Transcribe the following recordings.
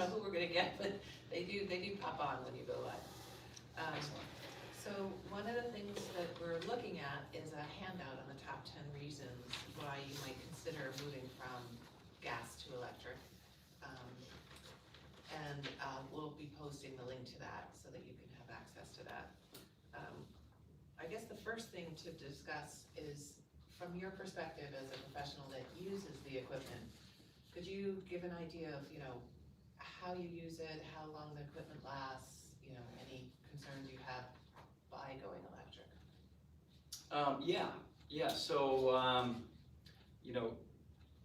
know who we're gonna get, but they do pop on when you go live. Excellent. So one of the things that we're looking at is a handout on the top 10 reasons why you might consider moving from gas to electric. And we'll be posting the link to that so that you can have access to that. I guess the first thing to discuss is, from your perspective as a professional that uses the equipment, could you give an idea of, how you use it, how long the equipment lasts, any concerns you have by going electric? Yeah. So,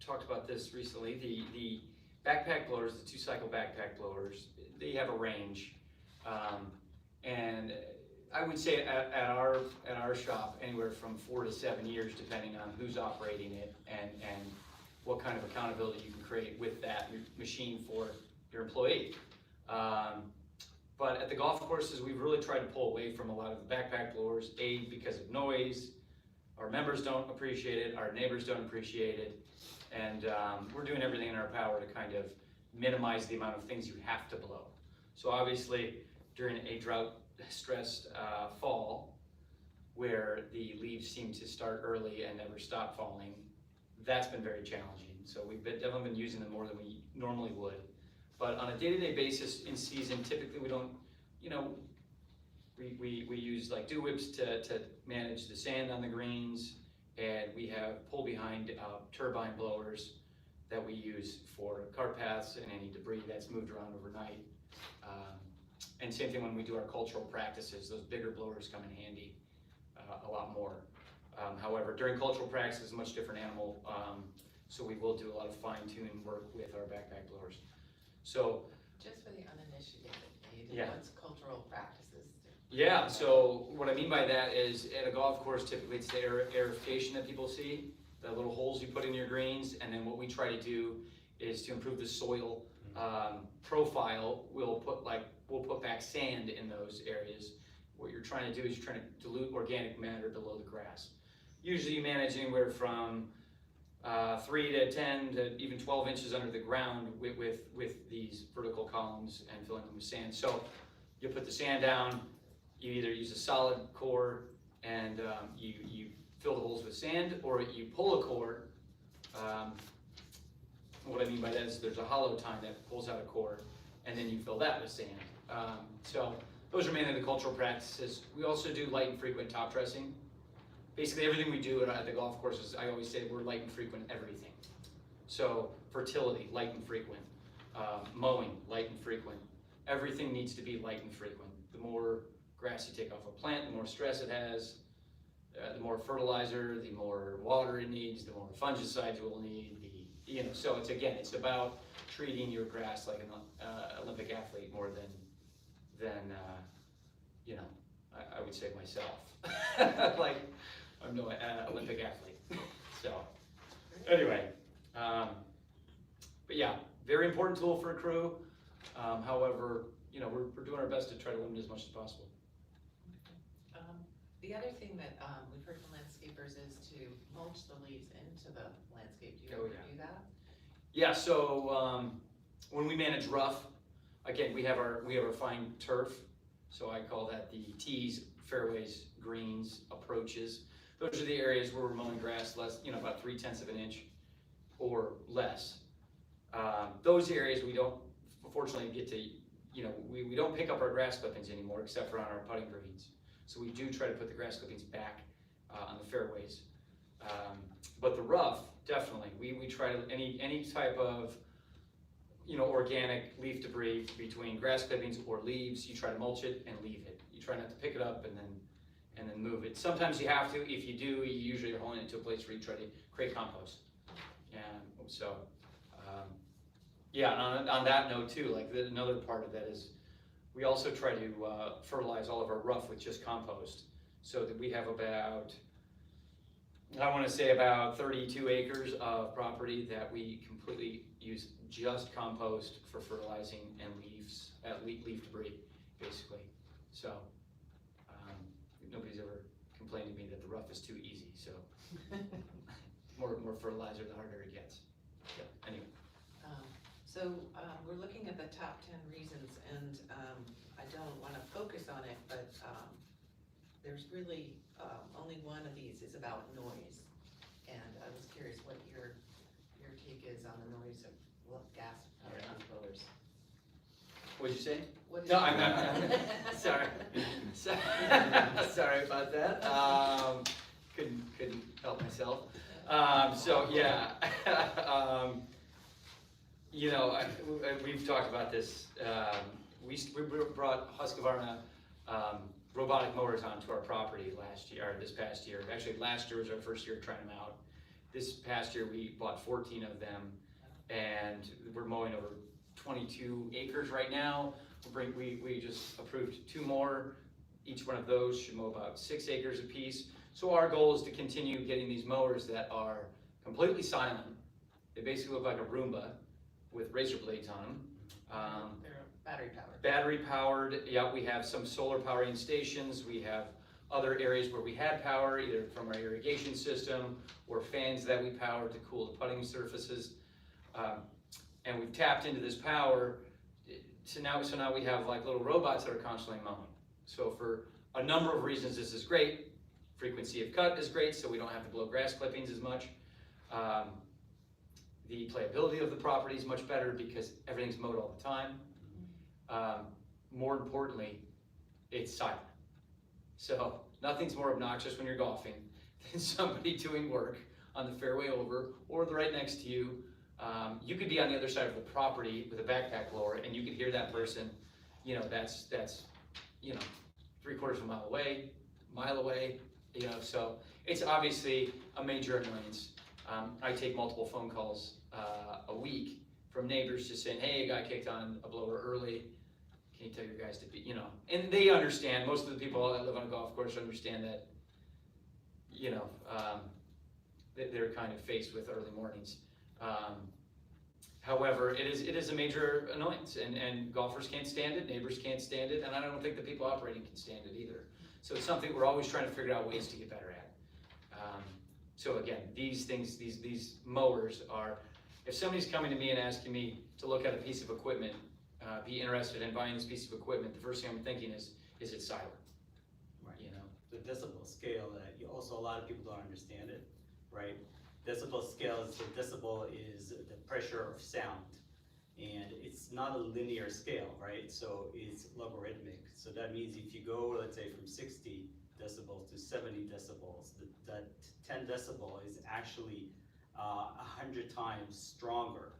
talked about this recently. The backpack blowers, the 2-cycle backpack blowers, they have a range, and I would say at our shop anywhere from 4 to 7 years, depending on who's operating it and what kind of accountability you can create with that machine for your employee. But at the golf courses, we've really tried to pull away from a lot of the backpack blowers, because of noise. Our members don't appreciate it, our neighbors don't appreciate it, and we're doing everything in our power to kind of minimize the amount of things you have to blow. So obviously, during a drought-stressed fall, where the leaves seem to start early and never stop falling, that's been very challenging. So we've definitely been using them more than we normally would. But on a day-to-day basis in season, typically we don't, we use like dew whips to manage the sand on the greens, and we have pull behind turbine blowers that we use for cart paths and any debris that's moved around overnight. And same thing when we do our cultural practices, those bigger blowers come in handy a lot more. However, during cultural practices, it's a much different animal, so we will do a lot of fine-tuning work with our backpack blowers. So, Just for the uninitiated, yeah. What's cultural practices? Yeah, so what I mean by that is at a golf course, typically it's the aerification that people see, the little holes you put in your greens, and then what we try to do is to improve the soil profile. We'll put back sand in those areas. What you're trying to do is you're trying to dilute organic matter below the grass. Usually you manage anywhere from 3 to 10 to even 12 inches under the ground with these vertical columns and filling them with sand. So you put the sand down, you either use a solid core and you fill the holes with sand, or you pull a core. What I mean by that is there's a hollow tine that pulls out a core, and then you fill that with sand. So those are mainly the cultural practices. We also do light and frequent top dressing. Basically everything we do at the golf courses, I always say we're light and frequent everything. So fertility, light and frequent. Mowing, light and frequent. Everything needs to be light and frequent. The more grass you take off a plant, the more stress it has, the more fertilizer, the more water it needs, the more fungicides it will need. So it's about treating your grass like an Olympic athlete more than I would say myself. Like, I'm no Olympic athlete. So, anyway, but yeah, very important tool for a crew. However, we're doing our best to try to limit as much as possible. The other thing that we've heard from landscapers is to mulch the leaves into the landscape. Do you ever do that? Yeah. So when we manage rough, again, we have our fine turf. So I call that the tees, fairways, greens, approaches. Those are the areas where we're mowing grass less, about 3/10 of an inch or less. Those areas we don't, fortunately, get to, we don't pick up our grass clippings anymore except for on our putting greens. So we do try to put the grass clippings back on the fairways. But the rough, definitely, we try to, any type of, organic leaf debris between grass clippings or leaves, you try to mulch it and leave it. You try not to pick it up and then move it. Sometimes you have to. If you do, you usually are hauling it to a place where you try to create compost. And so, on that note too, like another part of that is we also try to fertilize all of our rough with just compost, so that we have about, I want to say about 32 acres of property that we completely use just compost for fertilizing and leaf debris, basically. So nobody's ever complained to me that the rough is too easy. So more fertilizer, the harder it gets. So anyway. So So we're looking at the top 10 reasons, and I don't want to focus on it, but there's really only one of these is about noise. And I was curious what your take is on the noise of gas-powered blowers. What'd you say? What is No, I'm sorry. Sorry about that. Couldn't help myself. So yeah, you know, we've talked about this. We brought Husqvarna robotic mowers onto our property last year, or this past year. Actually, last year was our first year trying them out. This past year, we bought 14 of them, and we're mowing over 22 acres right now. We just approved 2 more. Each one of those should mow about 6 acres apiece. So our goal is to continue getting these mowers that are completely silent. They basically look like a Roomba with razor blades on them. They're battery powered. Battery powered, yeah, we have some solar powering stations. We have other areas where we had power, either from our irrigation system or fans that we power to cool the putting surfaces. And we've tapped into this power so now we have like little robots that are constantly mowing. So for a number of reasons, this is great. Frequency of cut is great, so we don't have to blow grass clippings as much. The playability of the property is much better because everything's mowed all the time. More importantly, it's silent. So nothing's more obnoxious when you're golfing than somebody doing work on the fairway over or right next to you. You could be on the other side of the property with a backpack blower and you could hear that person, you know, that's you know, 3/4 of a mile away, you know, so it's obviously a major annoyance. I take multiple phone calls a week from neighbors just saying, hey, a guy kicked on a blower early. Can you tell your guys to be, you know, and they understand. Most of the people that live on a golf course understand that, you know, they're kind of faced with early mornings. However, it is a major annoyance, and golfers can't stand it, neighbors can't stand it, and I don't think the people operating can stand it either. So it's something we're always trying to figure out ways to get better at. So again, these things, these mowers are, if somebody's coming to me and asking me to look at a piece of equipment, be interested in buying this piece of equipment, the first thing I'm thinking is it silent? Right. You know? The decibel scale, also a lot of people don't understand it, right? Decibel scale, so decibel is the pressure of sound. And it's not a linear scale, right? So it's logarithmic. So that means if you go, let's say, from 60 decibels to 70 decibels, that 10 decibel is actually 100 times stronger.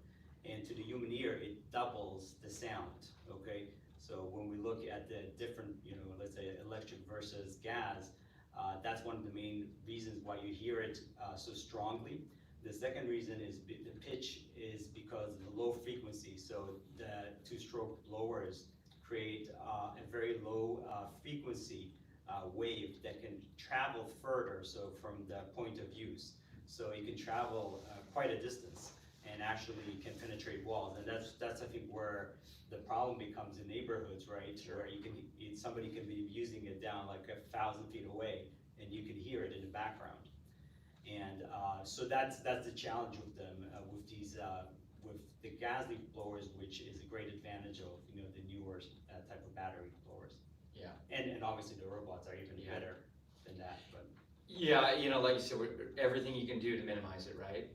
And to the human ear, it doubles the sound, okay? So when we look at the different, you know, let's say electric versus gas, that's one of the main reasons why you hear it so strongly. The second reason is the pitch is because of the low frequency. So the 2-stroke blowers create a very low frequency wave that can travel further, so from the point of use. So it can travel quite a distance and actually can penetrate walls. And that's I think where the problem becomes in neighborhoods, right? Sure. Where somebody can be using it down like 1,000 feet away and you can hear it in the background. And so that's the challenge with them, with these, with the gas leaf blowers, which is a great advantage of, you know, the newer type of battery blowers. Yeah. And obviously the robots are even Yeah. better than that. But Yeah, you know, like you said, everything you can do to minimize it, right?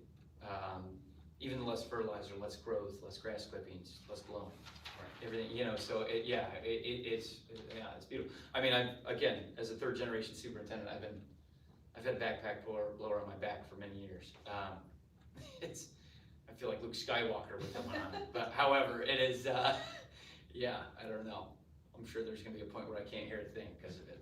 Even less fertilizer, less growth, less grass clippings, less blowing. Right. Everything, you know, so it's beautiful. I mean, again, as a 3rd generation superintendent, I've had a backpack blower on my back for many years. I feel like Luke Skywalker with that one on. But however, it is, yeah, I don't know. I'm sure there's gonna be a point where I can't hear a thing because of it.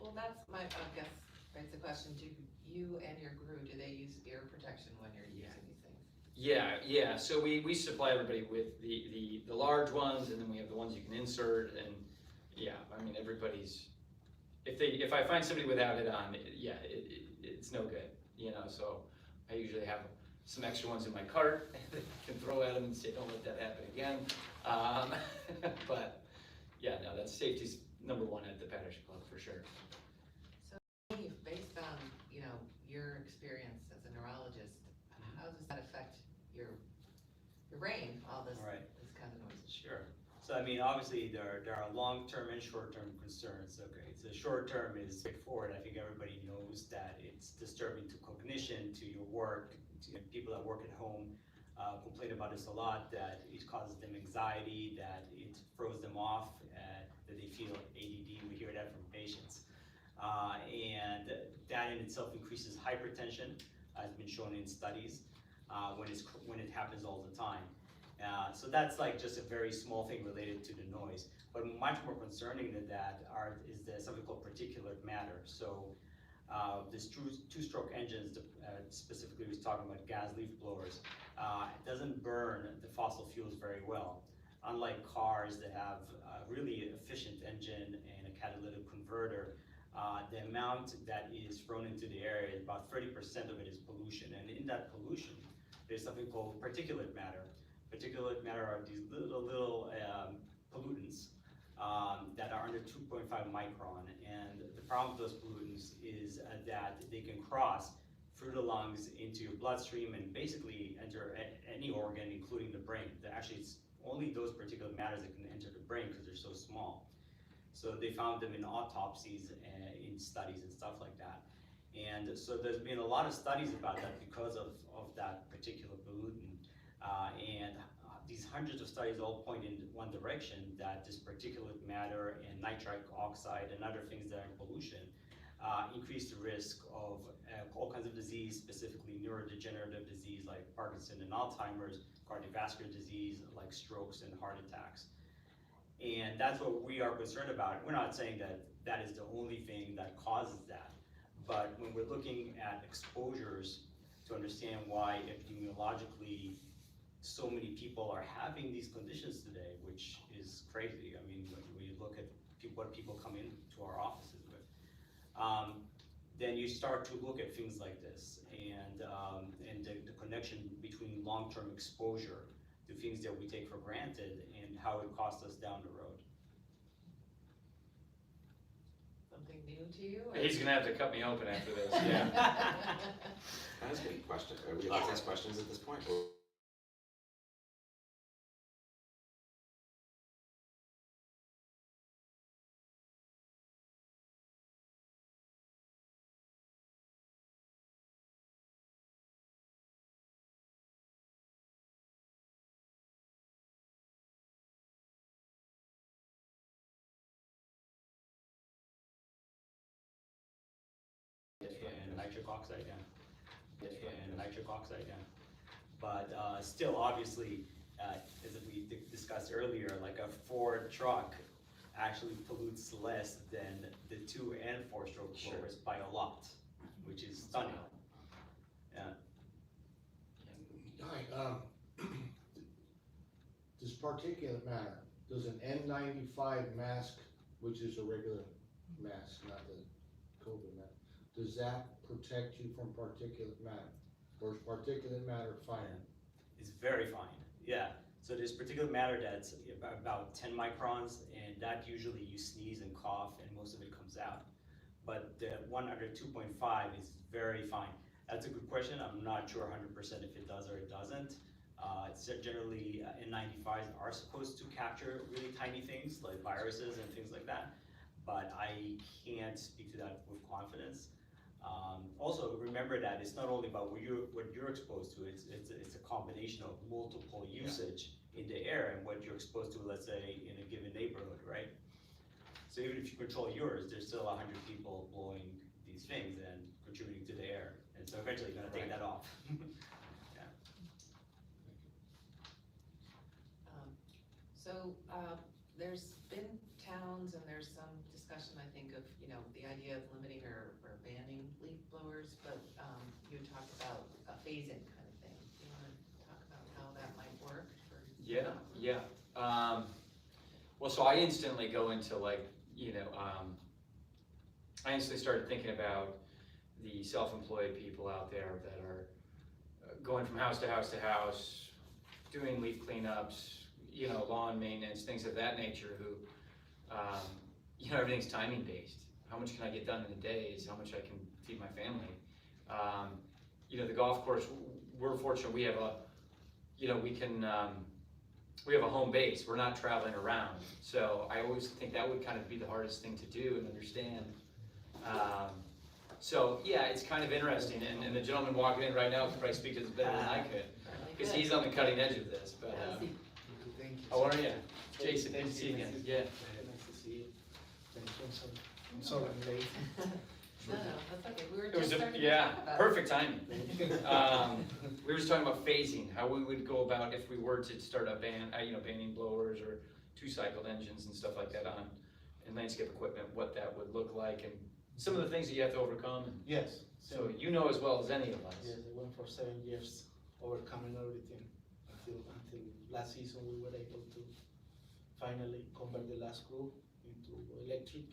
Well, that's my, I guess, begs the question, do you and your crew, do they use ear protection when you're using these things? Yeah, so we supply everybody with the large ones, and then we have the ones you can insert, and yeah, I mean, everybody's, if I find somebody without it on, it's no good, you know, so I usually have some extra ones in my cart that I can throw at them and say, don't let that happen again. But yeah, no, that's safety's #1 at the Patterson Club for sure. So, Yaniv, based on, you know, your experience as a neurologist, how does that affect your the rain, all this, Right. this kind of noises. Sure. So I mean, obviously there are long-term and short-term concerns. Okay, so short-term is straightforward. I think everybody knows that it's disturbing to cognition, to your work, to people that work at home. Complain about this a lot, that it causes them anxiety, that it throws them off, that they feel ADD. We hear that from patients. And that in itself increases hypertension, has been shown in studies, when it happens all the time. So that's like just a very small thing related to the noise. But much more concerning than that is something called particulate matter. So this two-stroke engines, specifically we're talking about gas leaf blowers, it doesn't burn the fossil fuels very well. Unlike cars that have a really efficient engine and a catalytic converter, the amount that is thrown into the air is about 30% of it is pollution. And in that pollution, there's something called particulate matter. Particulate matter are these little pollutants that are under 2.5 micron. And the problem with those pollutants is that they can cross through the lungs into your bloodstream and basically enter any organ, including the brain. Actually, it's only those particulate matters that can enter the brain because they're so small. So they found them in autopsies and in studies and stuff like that. And so there's been a lot of studies about that because of that particular pollutant. These hundreds of studies all point in one direction, that this particulate matter and nitric oxide and other things that are in pollution increase the risk of all kinds of disease, specifically neurodegenerative disease like Parkinson and Alzheimer's, cardiovascular disease like strokes and heart attacks. And that's what we are concerned about. We're not saying that that is the only thing that causes that, but when we're looking at exposures to understand why epidemiologically so many people are having these conditions today, which is crazy. I mean, when you look at what people come into our offices with, then you start to look at things like this and the connection between long-term exposure to things that we take for granted and how it costs us down the road. Something new to you? or- He's gonna have to cut me open after this, yeah. Can I ask any question? Are we allowed to ask questions at this point? And nitric oxide, yeah. And nitric oxide, yeah. But still, obviously, as we discussed earlier, like a Ford truck actually pollutes less than the 2- and 4-stroke blowers by a lot, which is stunning. Yeah. Hi, this particulate matter, does an N95 mask, which is a regular mask, not the COVID mask, does that protect you from particulate matter? Or is particulate matter fine? It's very fine, yeah. So there's particulate matter that's about 10 microns, and that usually you sneeze and cough, and most of it comes out. But the one under 2.5 is very fine. That's a good question. I'm not sure 100% if it does or it doesn't. Generally, N95s are supposed to capture really tiny things like viruses and things like that, but I can't speak to that with confidence. Also, remember that it's not only about what you're exposed to, it's a combination of multiple usage in the air and what you're exposed to, let's say, in a given neighborhood, right? So even if you control yours, there's still 100 people blowing these things and contributing to the air. And so eventually you're gonna take that off. Yeah. So there's been towns and there's some discussion, I think, of, the idea of limiting or banning leaf blowers, but you talked about a phase-in kind of thing. Do you want to talk about how that might work? Yeah. Well, so I instantly go into I instantly started thinking about the self-employed people out there that are going from house to house to house, doing leaf cleanups, lawn maintenance, things of that nature, who, everything's timing based. How much can I get done in a day is how much I can feed my family. The golf course, we're fortunate, we have you know, we can, we have a home base, we're not traveling around. So I always think that would kind of be the hardest thing to do and understand. So yeah, it's kind of interesting, and the gentleman walking in right now could probably speak to this better than I could, because he's on the cutting edge of this, but, Thank you. how are you? Jason, good to see you again, yeah. Nice to see you. Thank you. I'm sorry I'm late. No, that's okay, we were It was, just starting to yeah, talk about. perfect timing. We were just talking about phasing, how we would go about if we were to start a banning blowers or two-cycled engines and stuff like that on, and landscape equipment, what that would look like, and some of the things that you have to overcome. Yes. So you know as well as any of us. Yes, I went for 7 years overcoming everything until last season we were able to finally convert the last crew into electric.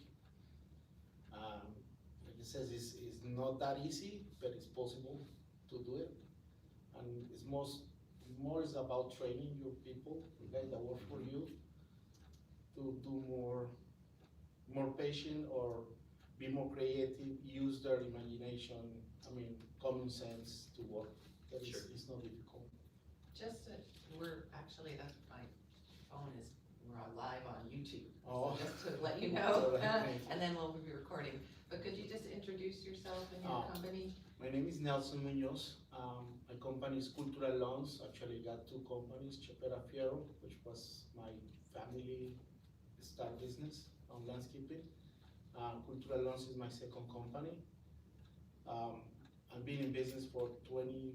Like it says, it's not that easy, but it's possible to do it. And it's more is about training your people, the guys that work for you, to do more patient or be more creative, use their imagination, common sense to work. That Sure. it's not difficult. Just, we're actually, that's my phone is, we're on live on YouTube. Oh. So just to let you know, Thank you. and then we'll be recording. But could you just introduce yourself and your company? My name is Nelson Muñoz. My company is Cultural Lawns. Actually got two companies, Chopera Fierro, which was my family start business on landscaping. Cultural Lawns is my second company. I've been in business for 21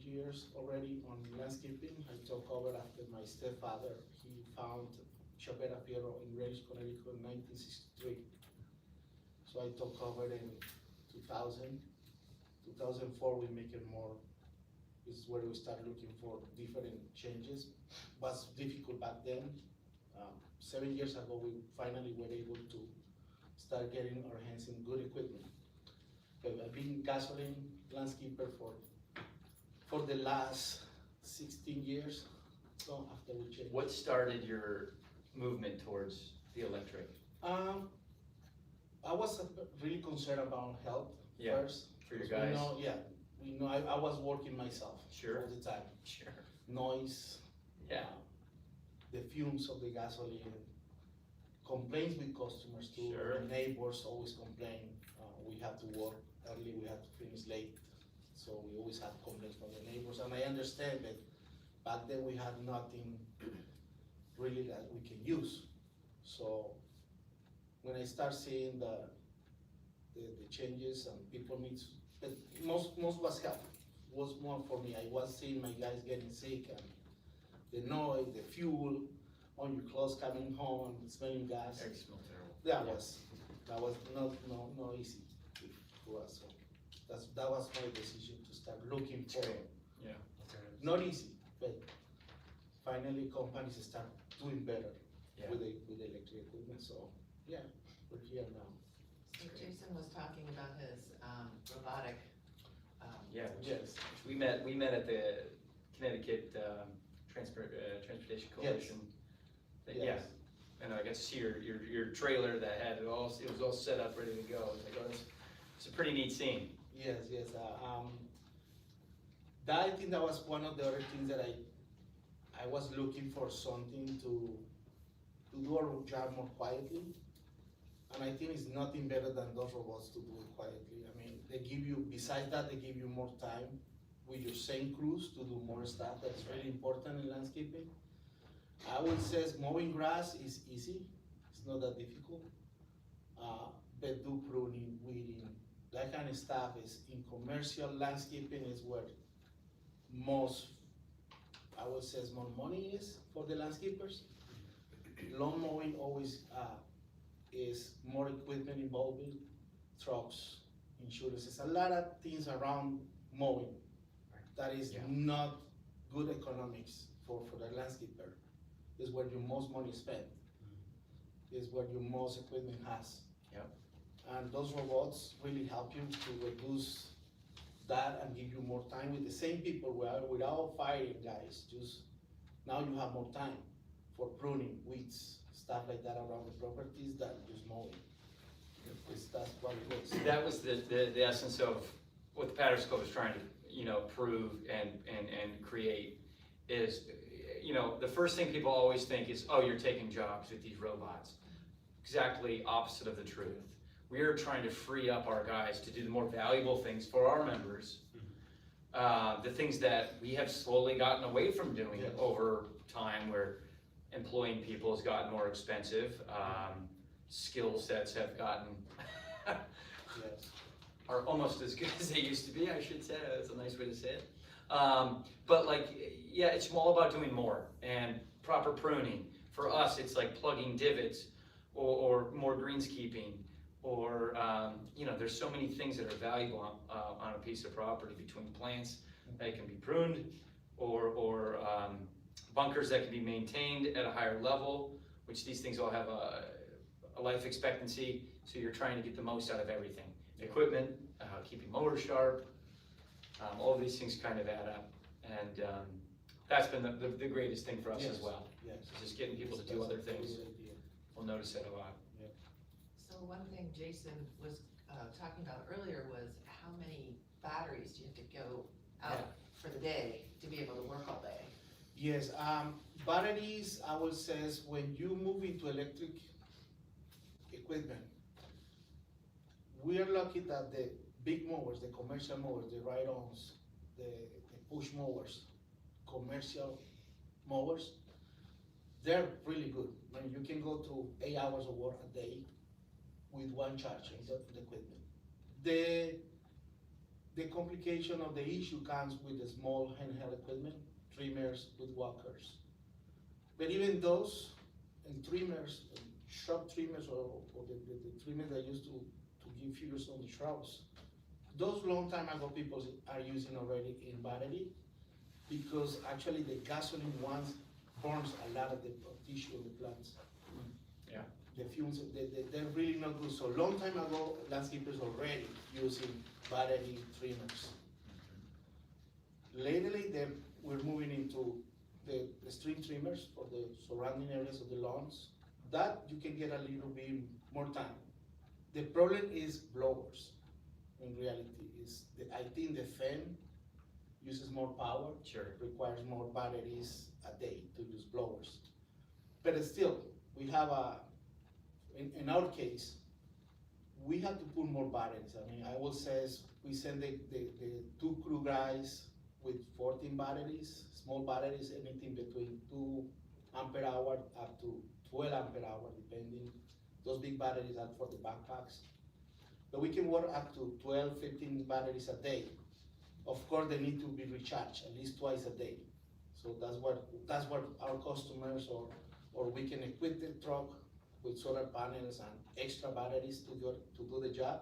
years already on landscaping. I took over after my stepfather. He found Chopera Fierro in Reddish, Connecticut in 1963. So I took over in 2000. 2004 we make it more, this is where we started looking for different changes. Was difficult back then. 7 years ago we finally were able to start getting our hands in good equipment. I've been gasoline landscaper for the last 16 years, so after we changed. What started your movement towards the electric? I was really concerned about health Yeah, first. for your because guys? We know, I was working myself Sure. all the time. Sure. Noise. Yeah. The fumes of the gasoline. Complaints with customers too. Sure. Neighbors always complain. We have to work early, we have to finish late. So we always have complaints from the neighbors, and I understand that back then we had nothing really that we can use. So when I start seeing the changes and people needs, but most was health, was more for me. I was seeing my guys getting sick and the noise, the fuel on your clothes coming home and smelling gas. Eggs smell terrible. That was not easy for us. So that was my decision to start looking for. Yeah. Not easy, but finally companies start doing better Yeah. with the electric equipment. So yeah, we're here now. So Jason was talking about his robotic. Yeah, Yes. we met at the Connecticut Transportation Coalition. Yeah, Yes. and I got to see your trailer that had it was all set up, ready to go. It's like, oh, it's a pretty neat scene. Yes. I think that was one of the other things that I was looking for something to do our job more quietly. And I think it's nothing better than those robots to do it quietly. I mean, they give you, besides that, they give you more time with your same crews to do more stuff. That's really important in landscaping. I would say mowing grass is easy. It's not that difficult. But do pruning, weeding, that kind of stuff is in commercial landscaping is where most, I would say, more money is for the landscapers. Lawn mowing always is more equipment involving trucks, insurance. It's a lot of things around mowing that is Yeah. not good economics for the landscaper. Is where your most money is spent. Is where your most equipment has. Yep. And those robots really help you to reduce that and give you more time with the same people without firing guys. Just now you have more time for pruning, weeds, stuff like that around the properties than just mowing. That's what it is. That was the essence of what the Patterson Golf was trying to, prove and create is, the first thing people always think is, oh, you're taking jobs with these robots. Exactly opposite of the truth. We are trying to free up our guys to do the more valuable things for our members. The things that we have slowly gotten away from doing over time, where employing people has gotten more expensive. Skill sets have gotten are almost as good as they used to be, I should say. That's a nice way to say it. But it's all about doing more and proper pruning. For us, it's like plugging divots or more greenskeeping, or there's so many things that are valuable on a piece of property, between plants that can be pruned, or bunkers that can be maintained at a higher level, which these things all have a life expectancy, so you're trying to get the most out of everything. Equipment, keeping motors sharp, all of these things kind of add up, and that's been the greatest thing for us as well. Yes. It's just getting people to do other things. We'll notice it a lot. So one thing Jason was talking about earlier was how many batteries do you have to go out for the day to be able to work all day? Yes, batteries, I will says, when you move into electric equipment, we are lucky that the big mowers, the commercial mowers, the ride-ons, the push mowers, commercial mowers, they're really good. I mean, you can go through 8 hours of work a day with one charge of the equipment. The complication of the issue comes with the small handheld equipment, trimmers with walkers. But even those, and trimmers, shrub trimmers, or the trimmers that used to give figures on the shrubs, those long time ago people are using already in battery, because actually the gasoline ones burns a lot of the tissue of the plants. Yeah. The fumes, they're really not good. So long time ago, landscapers already using battery trimmers. Lately, we're moving into the string trimmers for the surrounding areas of the lawns. That you can get a little bit more time. The problem is blowers. In reality, I think the fan uses more power. Sure. Requires more batteries a day to use blowers. But still, we have in our case, we have to put more batteries. I mean, I will say we send the 2 crew guys with 14 batteries, small batteries, anything between 2 ampere hour up to 12 ampere hour, depending. Those big batteries are for the backpacks. But we can work up to 12, 15 batteries a day. Of course, they need to be recharged at least twice a day. So that's what our customers, or we can equip the truck with solar panels and extra batteries to do the job,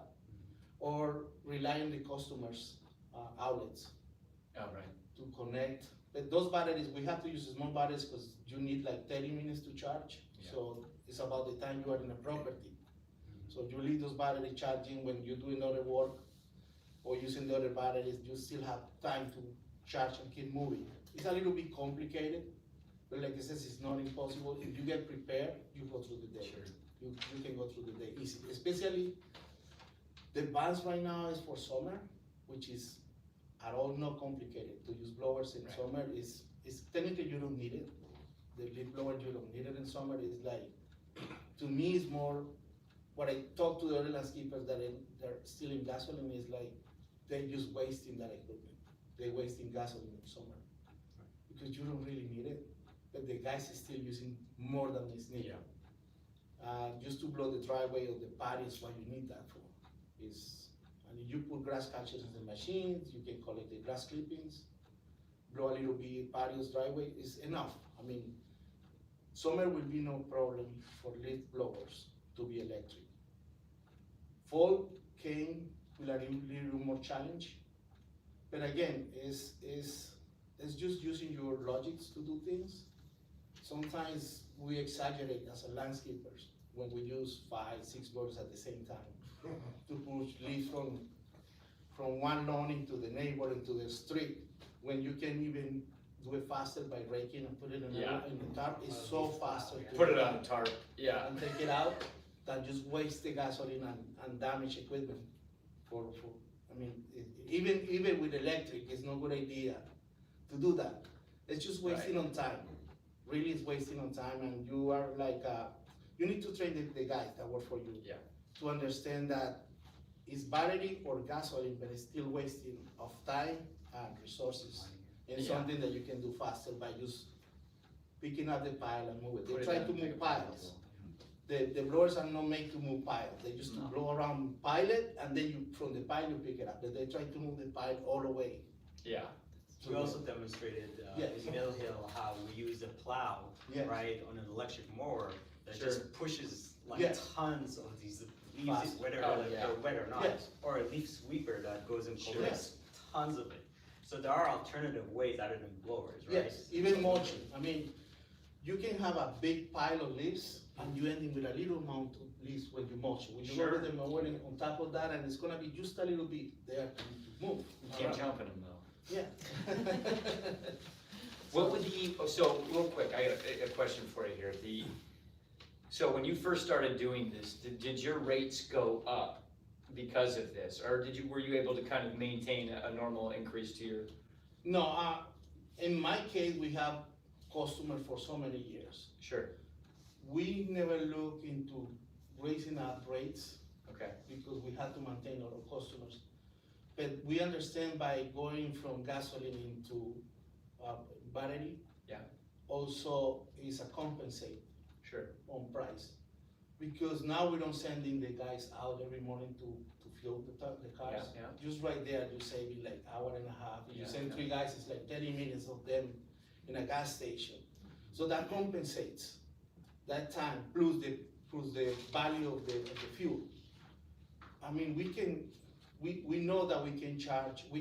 or rely on the customers' outlets Oh, right. to connect. But those batteries, we have to use small batteries because you need like 30 minutes to charge. Yeah. So it's about the time you are in a property. So you leave those batteries charging when you're doing other work or using the other batteries, you still have time to charge and keep moving. It's a little bit complicated, but like I said, it's not impossible. If you get prepared, you go through the day. Sure. You can go through the day easy. Especially the advance right now is for summer, which is at all not complicated. To use blowers in Right. summer is technically you don't need it. The leaf blower, you don't need it in summer. Is like, to me, it's more, what I talk to the other landscapers that they're still in gasoline is like, they're just wasting that equipment. They're wasting gasoline in summer. Because you don't really need it, but the guys are still using more than is needed. Just to blow the driveway or the patio is what you need that for. And if you put grass catchers in the machines, you can collect the grass clippings, blow a little bit patios, driveway is enough. I mean, summer will be no problem for leaf blowers to be electric. Fall came with a little more challenge, but again, it's just using your logics to do things. Sometimes we exaggerate as a landscapers when we use 5, 6 blowers at the same time to push leaves from one lawn into the neighbor, into the street, when you can even do it faster by raking and put it in the tarp. It's so faster to Put it on a tarp, yeah. and take it out than just waste the gasoline and damage equipment I mean, even with electric, it's no good idea to do that. It's just wasting on time. Really, it's wasting on time, and you are like, you need to train the guys that work for you. Yeah. To understand that it's battery or gasoline, but it's still wasting of time and resources. And Yeah. something that you can do faster by just picking up the pile and move it. Put They it try down, to take move a pile. piles. The blowers are not made to move piles. They just to No. blow around pile it, and then you, from the pile, you pick it up. But they try to move the pile all the way. Yeah, We also demonstrated Yes. in Mill Hill how we use a plow, Yes. right, on an electric mower that Sure. just pushes like Yes. tons of these leaves, Fast. whether Oh, yeah. they're wet or not, Yes. or a leaf sweeper that goes and Sure. collects tons of it. So there are alternative ways other than blowers, right? Yes, even mulching. I mean, you can have a big pile of leaves and you ending with a little amount of leaves when you mulch. When you Sure. go with the mower on top of that, and it's gonna be just a little bit there to move. you can't jump in them though. Yeah. What would so real quick, I got a question for you here. So when you first started doing this, did your rates go up because of this? Or were you able to kind of maintain a normal increase to your? No, in my case, we have customers for so many years. Sure, We never look into raising up rates okay, because we have to maintain our customers. But we understand by going from gasoline into battery. Yeah. Also is a compensate sure, on price. Because now we don't sending the guys out every morning to fuel the cars. Yeah, Just right there, you saving like hour and a half. If you Yeah, send yeah. 3 guys, it's like 30 minutes of them in a gas station. So that compensates that time plus the value of the fuel. I mean, we know that we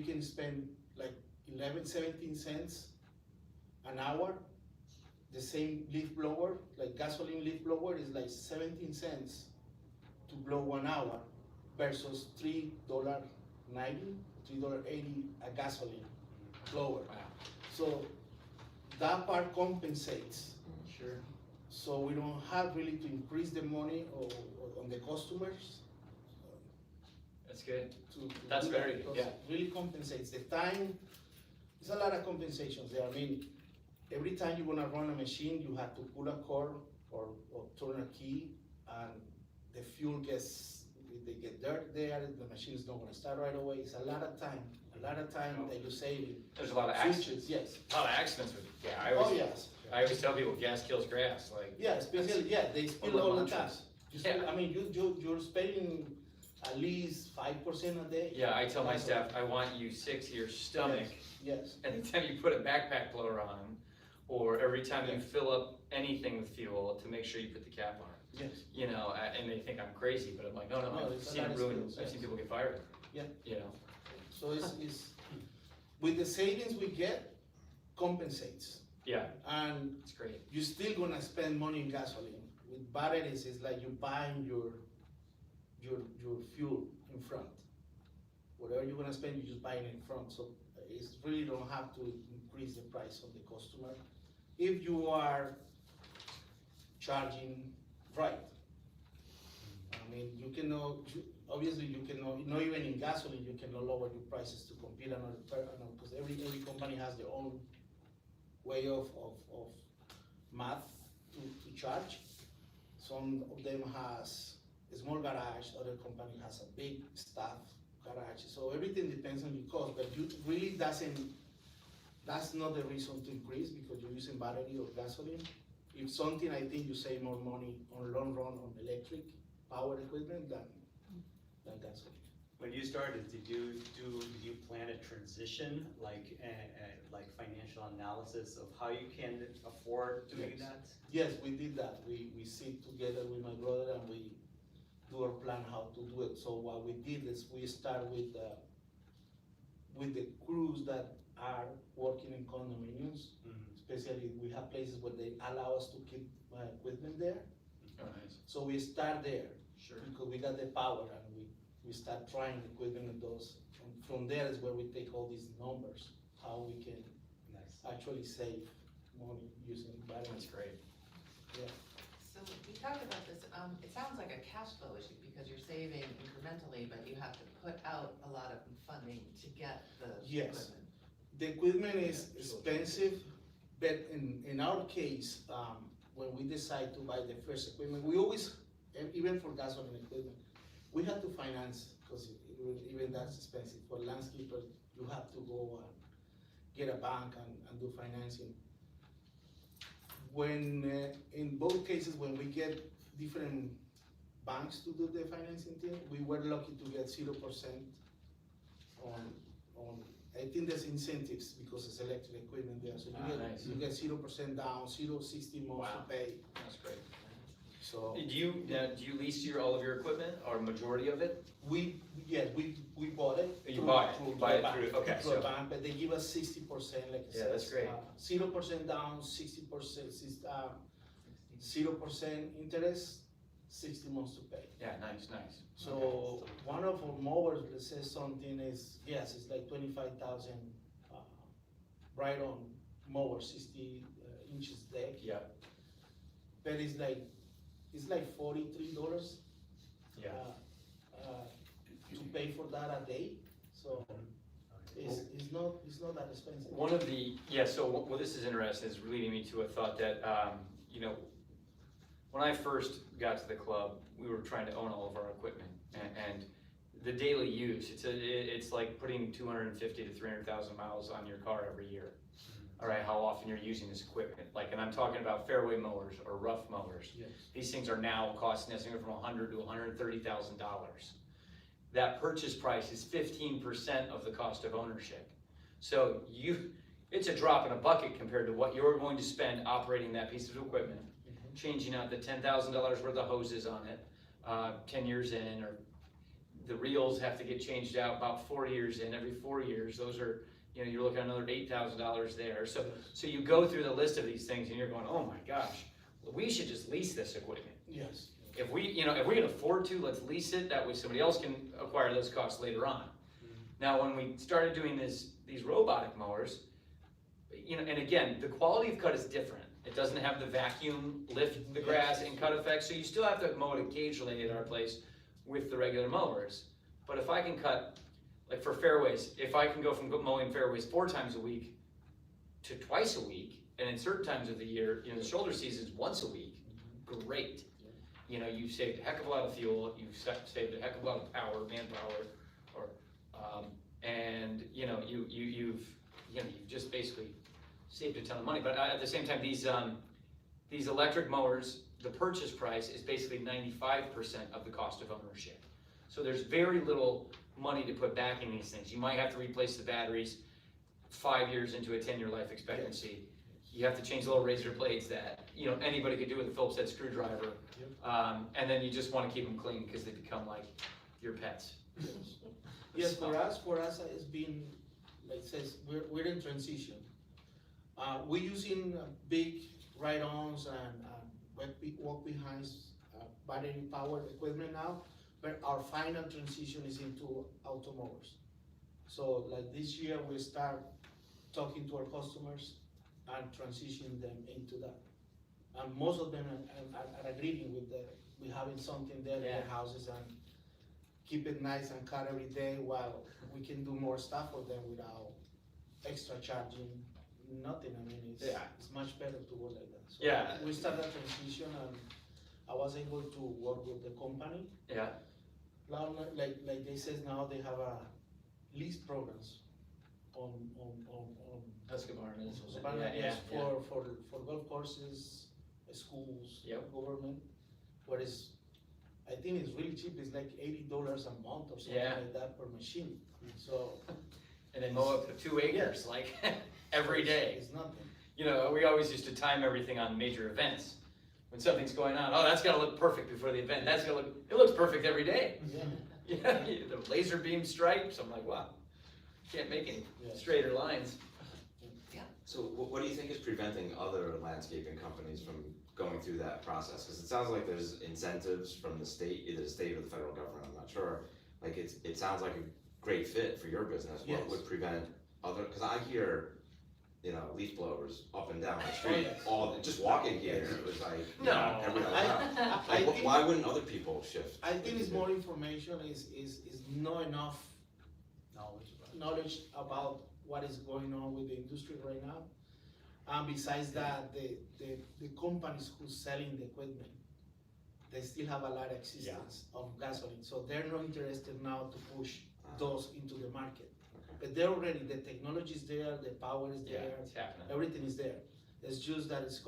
can spend like 11, 17 cents an hour. The same leaf blower, like gasoline leaf blower, is like 17 cents to blow 1 hour versus $3.90, $3.80 a gasoline blower. wow, So that part compensates. sure, So we don't have really to increase the money on the customers. that's good. To That's do that, very good, because yeah. it really compensates. The time, there's a lot of compensations there. I mean, every time you're gonna run a machine, you have to pull a cord or turn a key, and the fuel gets, they get dirt there, the machine's not gonna start right away. It's a lot of time that you save. There's a lot of Switches, accidents, yes. a lot of accidents with, yeah, Oh, yes. I always tell people gas kills grass, like. Yeah, especially, yeah, they spill One of all the the time. mantras. You spill- Yeah. I mean, you're spending at least 5% a day. Yeah, I tell my staff, I want you sick to your stomach Yes, anytime you put a backpack blower on, or every time you Yeah. fill up anything with fuel, to make sure you put the cap on. yes. You know, and they think I'm crazy, but I'm like, no, No, I've it's a seen lot it of ruin, skills, I've yes. seen people get fired. Yeah. You know, So it's, with the savings we get, compensates. yeah, And it's great, you're still gonna spend money in gasoline. With batteries, it's like you're buying your fuel in front. Whatever you're gonna spend, you just buy it in front, so it's really don't have to increase the price of the customer. If you are charging right. I mean, you cannot, obviously you cannot, not even in gasoline, you cannot lower your prices to compete because every company has their own way of math to charge. Some of them has a small garage, other company has a big staff garage. So everything depends on your cost, but you really that's not the reason to increase because you're using battery or gasoline. If something, I think you save more money on long run on electric power equipment than gasoline. When you started, did you plan a transition, like financial analysis of how you can afford doing Yes. that? Yes, we did that. We sit together with my brother and we do our plan how to do it. So what we did is we start with the crews that are working in condominiums. Especially, we have places where they allow us to keep equipment there. oh, nice, So we start there sure, because we got the power and we start trying equipment in those. From there is where we take all these numbers, how we can Nice. actually save money using that's batteries. great. So we talked about this, it sounds like a cash flow issue because you're saving incrementally, but you have to put out a lot of funding to get the Yes. equipment. The equipment is Yeah, expensive, but in our case, when we decide to buy the first equipment, we always, even for gasoline equipment, we have to finance, because even that's expensive. For landscapers, you have to go and get a bank and do financing. When, in both cases, when we get different banks to do the financing thing, we were lucky to get 0% on, I think there's incentives because it's electric equipment there, so Nice. you get 0% down, 60 months to Wow. pay, That's great. so. Do you lease all of your equipment, or majority of it? We bought it. You buy it, you buy it a through- bank, okay, through a so- bank, but they give us 60%, like I Yeah, said. that's great. 0% down, 60%, 0% interest, 60 months to pay. Yeah, nice. So one of our mowers that says something is, yes, it's like 25,000, right on mower, 60 inches deck. Yeah. But it's like $43. Yeah. To pay for that a day, so it's not that expensive. One of the, well, this is interesting, it's leading me to a thought that, when I first got to the club, we were trying to own all of our equipment, and the daily use, it's like putting 250 to 300,000 miles on your car every year. All right, how often you're using this equipment, and I'm talking about fairway mowers or rough mowers. Yes. These things are now costing us anywhere from $100,000 to $130,000. That purchase price is 15% of the cost of ownership. So it's a drop in a bucket compared to what you're going to spend operating that piece of equipment, changing out the $10,000 worth of hoses on it, 10 years in, or the reels have to get changed out about 4 years in. Every 4 years, those are, you're looking at another $8,000 there. So you go through the list of these things and you're going, oh my gosh, we should just lease this equipment. Yes. If we can afford to, let's lease it. That way somebody else can acquire those costs later on. Now, when we started doing these robotic mowers, and again, the quality of cut is different. It doesn't have the vacuum lift the grass and cut effect, so you still have to mow it occasionally at our place with the regular mowers. But if I can cut, like for fairways, if I can go from mowing fairways 4 times a week to twice a week, and in certain times of the year, the shoulder season's once a week, great. You've saved a heck of a lot of fuel, you've saved a heck of a lot of power, manpower, and you've just basically saved a ton of money. But at the same time, these electric mowers, the purchase price is basically 95% of the cost of ownership. So there's very little money to put back in these things. You might have to replace the batteries 5 years into a 10-year life expectancy. You have to change the little razor blades that anybody could do with a Phillips head screwdriver. And then you just want to keep them clean because they become like your pets. Yes, for us, it's been, like it says, we're in transition. We're using big ride-ons and walk-behinds, battery-powered equipment now, but our final transition is into automowers. So like this year, we start talking to our customers and transitioning them into that. And most of them are agreeing with having something there in their houses and keep it nice and cut every day while we can do more stuff for them without extra charging, nothing. I mean, it's much better to go like that. So we started that transition and I was able to work with the company. Yeah. Like they says now, they have a lease programs on for golf courses, schools, government. Whereas I think it's really cheap. It's like $80 a month or something like that per machine. So and they mow up to 2 acres like every day. It's nothing. We always used to time everything on major events. When something's going on, oh, that's gotta look perfect before the event. It looks perfect every day. The laser beam stripes, I'm like, wow, can't make any straighter lines. So what do you think is preventing other landscaping companies from going through that process? Because it sounds like there's incentives from the state, either the state or the federal government, I'm not sure. Like it sounds like a great fit for your business. What would prevent other, because I hear leaf blowers up and down the street, just walking here, it was like, No. every other round. I Like, think- why wouldn't other people shift? I think it's more information, is not enough knowledge about what is going on with the industry right now. And besides that, the companies who's selling the equipment, they still have a lot of existence of gasoline, so they're not interested now to push those into the market. But they're already, the technology is there, the power is Yeah, there, it's happening. everything is there. It's just that it's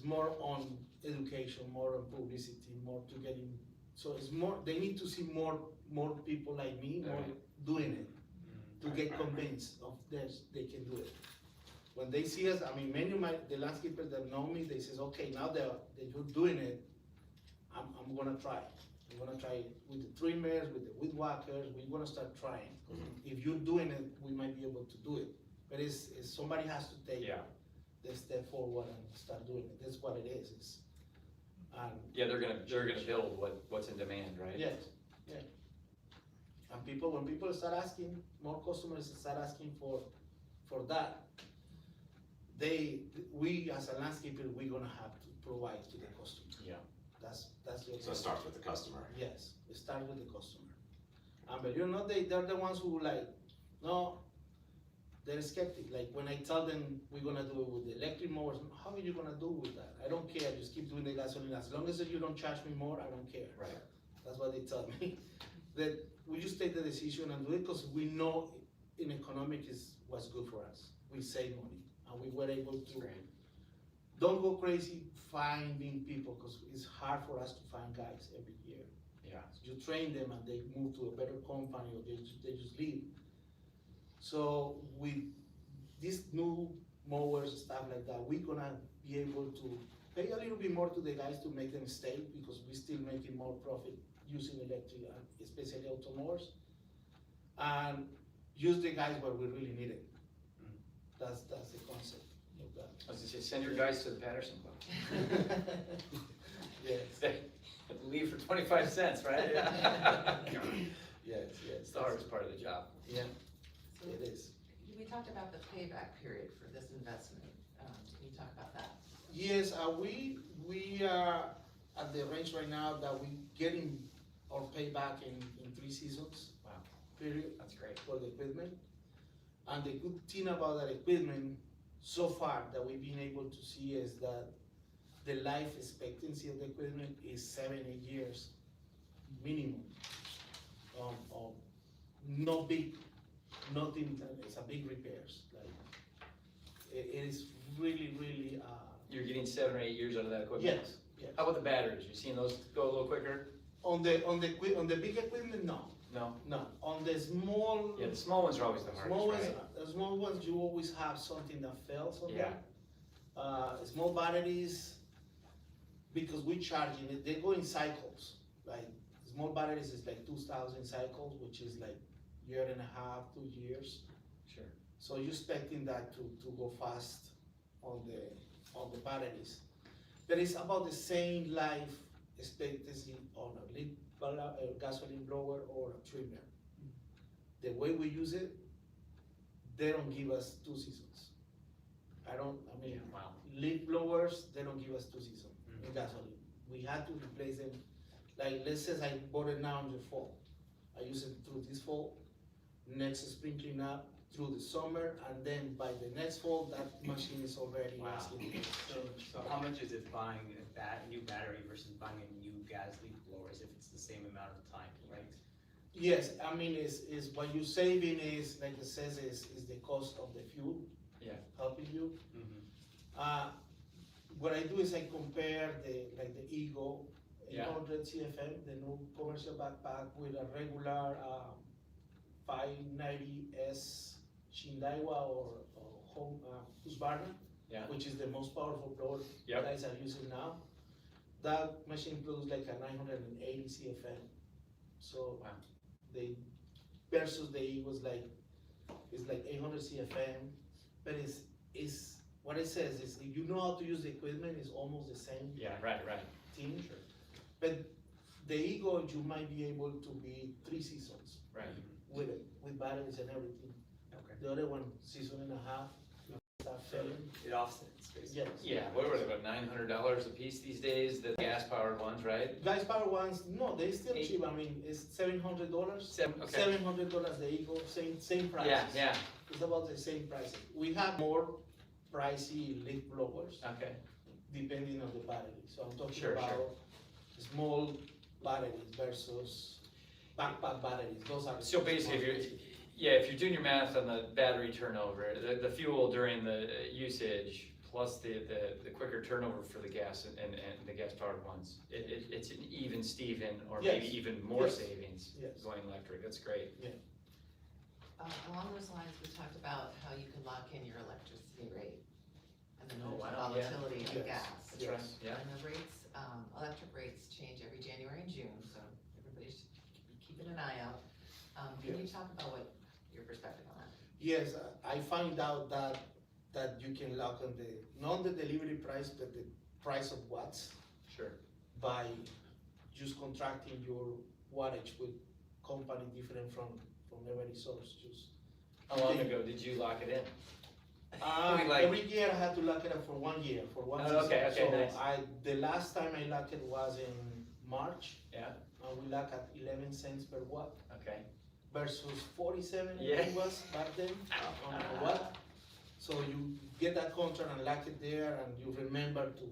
more on education, more on publicity, more to getting, so it's more, they need to see more people like me, more Okay. doing it, to get convinced of this, they can do it. When they see us, I mean, many of the landscapers that know me, they says, okay, now that you're doing it, I'm gonna try. I'm gonna try it with the trimmers, with the weed whackers, we're gonna start trying. If you're doing it, we might be able to do it. But it's somebody has to take the step forward and start doing it. That's what it is. Yeah, they're gonna build what's in demand, right? Yes, yeah. And when people start asking, more customers start asking for that, we as a landscaper, we're gonna have to provide to the customer. Yeah. That's the. So it starts with the customer. Yes, it starts with the customer. But they're the ones who no, they're skeptic. Like when I tell them we're gonna do it with the electric mowers, how are you gonna do with that? I don't care, just keep doing the gasoline. As long as you don't charge me more, I don't care. Right. That's what they tell me. That we just take the decision and do it because we know in economic is what's good for us. We save money and we were able to. Great. Don't go crazy finding people because it's hard for us to find guys every year. Yeah. You train them and they move to a better company or they just leave. So with these new mowers, stuff like that, we're gonna be able to pay a little bit more to the guys to make them stay because we're still making more profit using electric, especially auto mowers. And use the guys where we really need it. That's the concept of that. I was gonna say, send your guys to the Patterson Club. Yes. Leave for 25 cents, right? Yes. It's the hardest part of the job. Yeah, So it is. we talked about the payback period for this investment. Can you talk about that? Yes, we are at the range right now that we getting our payback in 3 seasons. Wow. Period. That's great. For the equipment. And the good thing about that equipment so far that we've been able to see is that the life expectancy of the equipment is 7-8 years minimum. Nothing, it's a big repairs. Like, it is really, You're getting 7 or 8 years out of that equipment? yes. How about the batteries? You seen those go a little quicker? On the big equipment, no. No? On the small. Yeah, the small ones are always the hardest, right? The small ones, you always have something that fails on Yeah. them. Small batteries, because we charging it, they go in cycles. Like small batteries is like 2,000 cycles, which is like 1.5 years, 2 years. Sure. So you're expecting that to go fast on the batteries. But it's about the same life expectancy on a gasoline blower or a trimmer. The way we use it, they don't give us 2 seasons. Wow. Leaf blowers, they don't give us 2 seasons in gasoline. We had to replace them, like let's say I bought it now in the fall. I use it through this fall, next spring cleanup, through the summer, and then by the next fall, that machine is already Wow. asking. So how much is it buying a new battery versus buying a new gas leaf blowers if it's the same amount of time, right? Yes, I mean, is what you're saving is, like it says, is the cost of the fuel. Yeah. Helping you. Mm-hmm. What I do is I compare the Eagle Yeah. 800 CFM, the new commercial backpack, with a regular 590S Shindaiwa or home Husqvarna, Yeah. which is the most powerful blower Yep. guys are using now. That machine produces like a 980 CFM. So Wow. versus the Eagle is like 800 CFM, but it's what it says is if you know how to use the equipment, it's almost the same Yeah, right. thing. But the Eagle, you might be able to be 3 seasons Right. with it, with batteries and everything. Okay. The other one, 1.5 seasons, start failing. It offsets, basically. Yes. Yeah, what were they, about $900 a piece these days, the gas-powered ones, right? Guys power ones, no, they still Eight. cheap, I mean, it's $700. Okay. $700 the Eagle, same prices. Yeah, yeah, It's about the same prices. We have more pricey leaf blowers okay, depending on the battery. So I'm talking Sure, about sure. small batteries versus backpack batteries. Those are. so basically, if you're doing your math on the battery turnover, the fuel during the usage, plus the quicker turnover for the gas and the gas-powered ones, it's an even Steven, or maybe Yes. even more Yes. savings Yes. going electric, that's great. Along those lines, we talked about how you can lock in your electricity rate and then Oh, the wow, yeah. volatility of Yes. gas. That's right, yeah. And the rates, electric rates change every January and June, so everybody should be keeping an eye out. Can you Yes. talk about what your perspective on that? Yes, I find out that you can lock on not the delivery price, but the price of watts Sure. by just contracting your wattage with company different from every source. Just How long ago did you lock it in? Maybe like- every year I had to lock it up for 1 year, for one Oh, season. okay, okay, nice. The last time I locked it was in March, Yeah, and we locked at 11 cents per watt okay. versus 47 Yeah. it was back then on a watt. So you get that contract and lock it there, and you remember to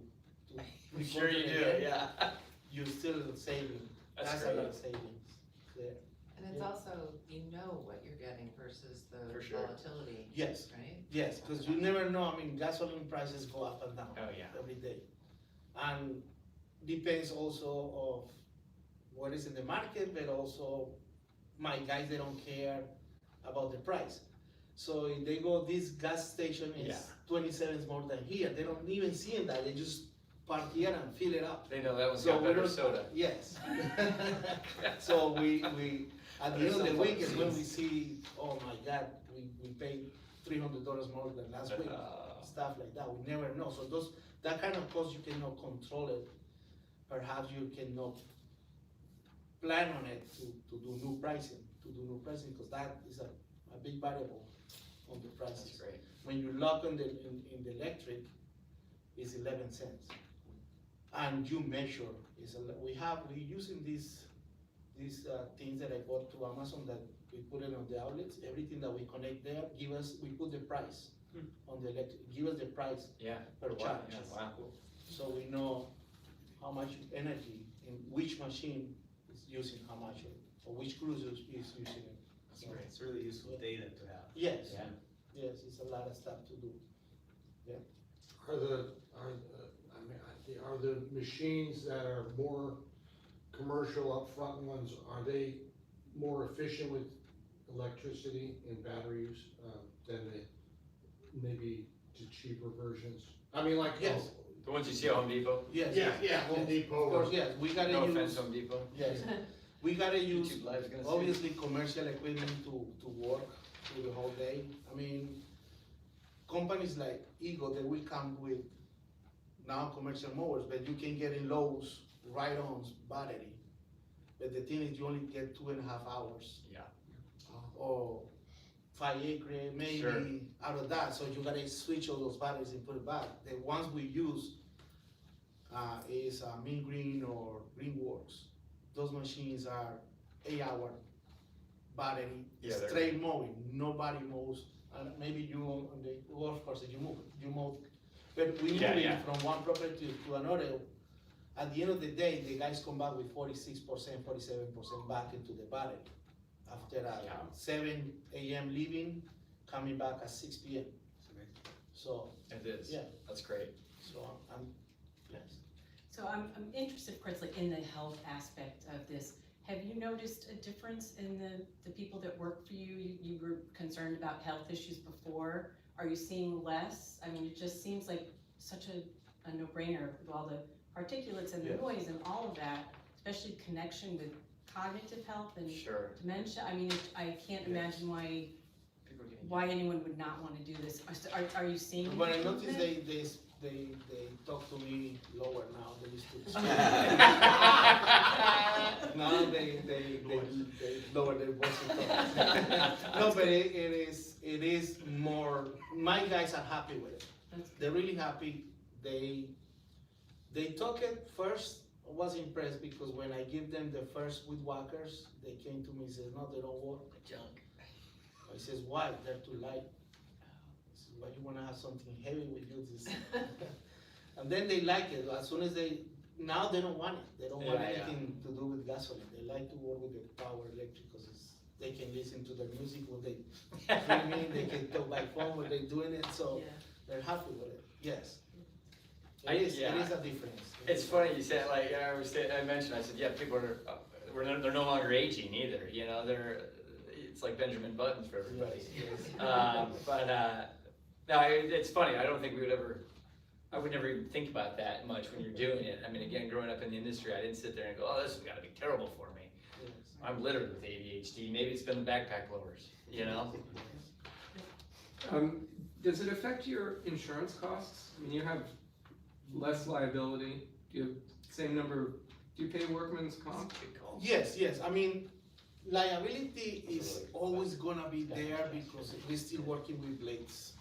I'm sure you report do, it again, yeah. you're still saving. That's That's a great. lot of savings there. And it's Yeah. also, you know what you're getting versus the For sure. volatility, Yes, right? yes, because you never know. I mean, gasoline prices go up and down Oh, yeah. every day, and depends also of what is in the market, but also my guys, they don't care about the price. So if they go, this gas station is Yeah. 20 cents more than here, they don't even see that, they just park here and fill it up. They know that one's So got we better don't- soda. Yes. So we, at the end of the week is when we Yes. see, oh my God, we paid $300 more than last week, stuff like that, we never know. So that kind of cost, you cannot control it. Perhaps you cannot plan on it to do new pricing, because that is a big variable on the That's prices. great. When you lock in the electric, it's 11 cents. And you measure, we're using these things that I bought to Amazon that we put it on the outlets, everything that we connect there, we put the price on the electric, give us the price Yeah. per Wow, charge. yeah, wow. So we know how much energy in which machine is using how much, or which cruiser is using it. That's great. It's really useful data to have. Yes, Yeah. yes, it's a lot of stuff to do. Are the machines that are more commercial upfront ones, are they more efficient with electricity and battery use, than maybe the cheaper versions? I mean, like. Yes. The ones you see at Home Depot? Yes. Home Depot. Of course, yes, we gotta No use. offense, Home Depot. Yes, we gotta use, YouTube Live's gonna see. obviously, commercial equipment to work through the whole day. I mean, companies like Eagle, they will come with now commercial mowers, but you can get in Lowe's right-on battery. But the thing is, you only get 2.5 hours. Yeah. Or 5 acre, maybe Sure. out of that, so you gotta switch all those batteries and put it back. The ones we use is Mean Green or Greenworks. Those machines are 8-hour battery, Yeah, they're- straight mowing, nobody mows. And maybe you on the golf course, you mow, but we move Yeah, it yeah. from one property to another. At the end of the day, the guys come back with 46%, 47% back into the battery. After Yeah. 7 AM leaving, coming back at 6 PM. So, It is. Yeah. That's great. yes. So I'm interested, of course, like in the health aspect of this. Have you noticed a difference in the people that work for you? You were concerned about health issues before. Are you seeing less? I mean, it just seems like such a no-brainer with all the particulates and the Yes. noise and all of that, especially connection with cognitive health and Sure. dementia. I mean, I can't imagine People getting- why anyone would not want to do this. Are you seeing? But I improvement? noticed they talk to me lower now, they used to. Now they lower their voice and talk. No, but it is more my guys are happy with it. That's good. They're really happy. They took it first. I was impressed because when I give them the first weed whackers, they came to me and said, no, they don't work. Junk. I says, why? They're too light. I said, why you wanna have something heavy with you? And then they like it. As soon as now they don't want it. They don't want Yeah, yeah. anything to do with gasoline. They like to work with the power electric because they can listen to the music when they dreaming, they can talk by phone when they're doing it, so Yeah. they're happy with it, yes. I- It is yeah. a difference. It's funny you said, like, I mentioned, I said, yeah, people are, they're no longer aging either, you know, it's like Benjamin Buttons for everybody. Yes. No, it's funny, I don't think I would never even think about that much when you're doing it. I mean, again, growing up in the industry, I didn't sit there and go, oh, this has gotta be terrible for me. Yes. I'm littered with ADHD, maybe it's been the backpack blowers, you know? Does it affect your insurance costs? I mean, you have less liability, do you have same number, do you pay workman's comp? Yes, I mean, liability is always gonna be there because we're still working with blades.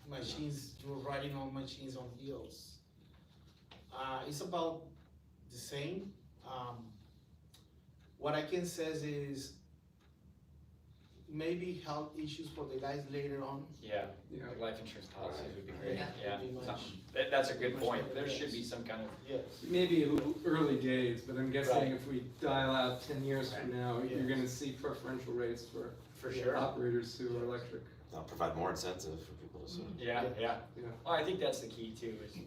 Machines, you're riding on machines on wheels. It's about the same. What I can say is maybe health issues for the guys later on. Yeah, Yeah. life insurance policies would be great, Yeah. yeah. Pretty much. Something- That's a good point, there should be some kind of, Yes. Maybe a little early days, but I'm guessing Right. if we dial out 10 years from now, you're Yes. gonna see preferential rates for sure. operators who are electric. That'll provide more incentive for people to switch. Yeah. Yeah. Well, I think that's the key too, is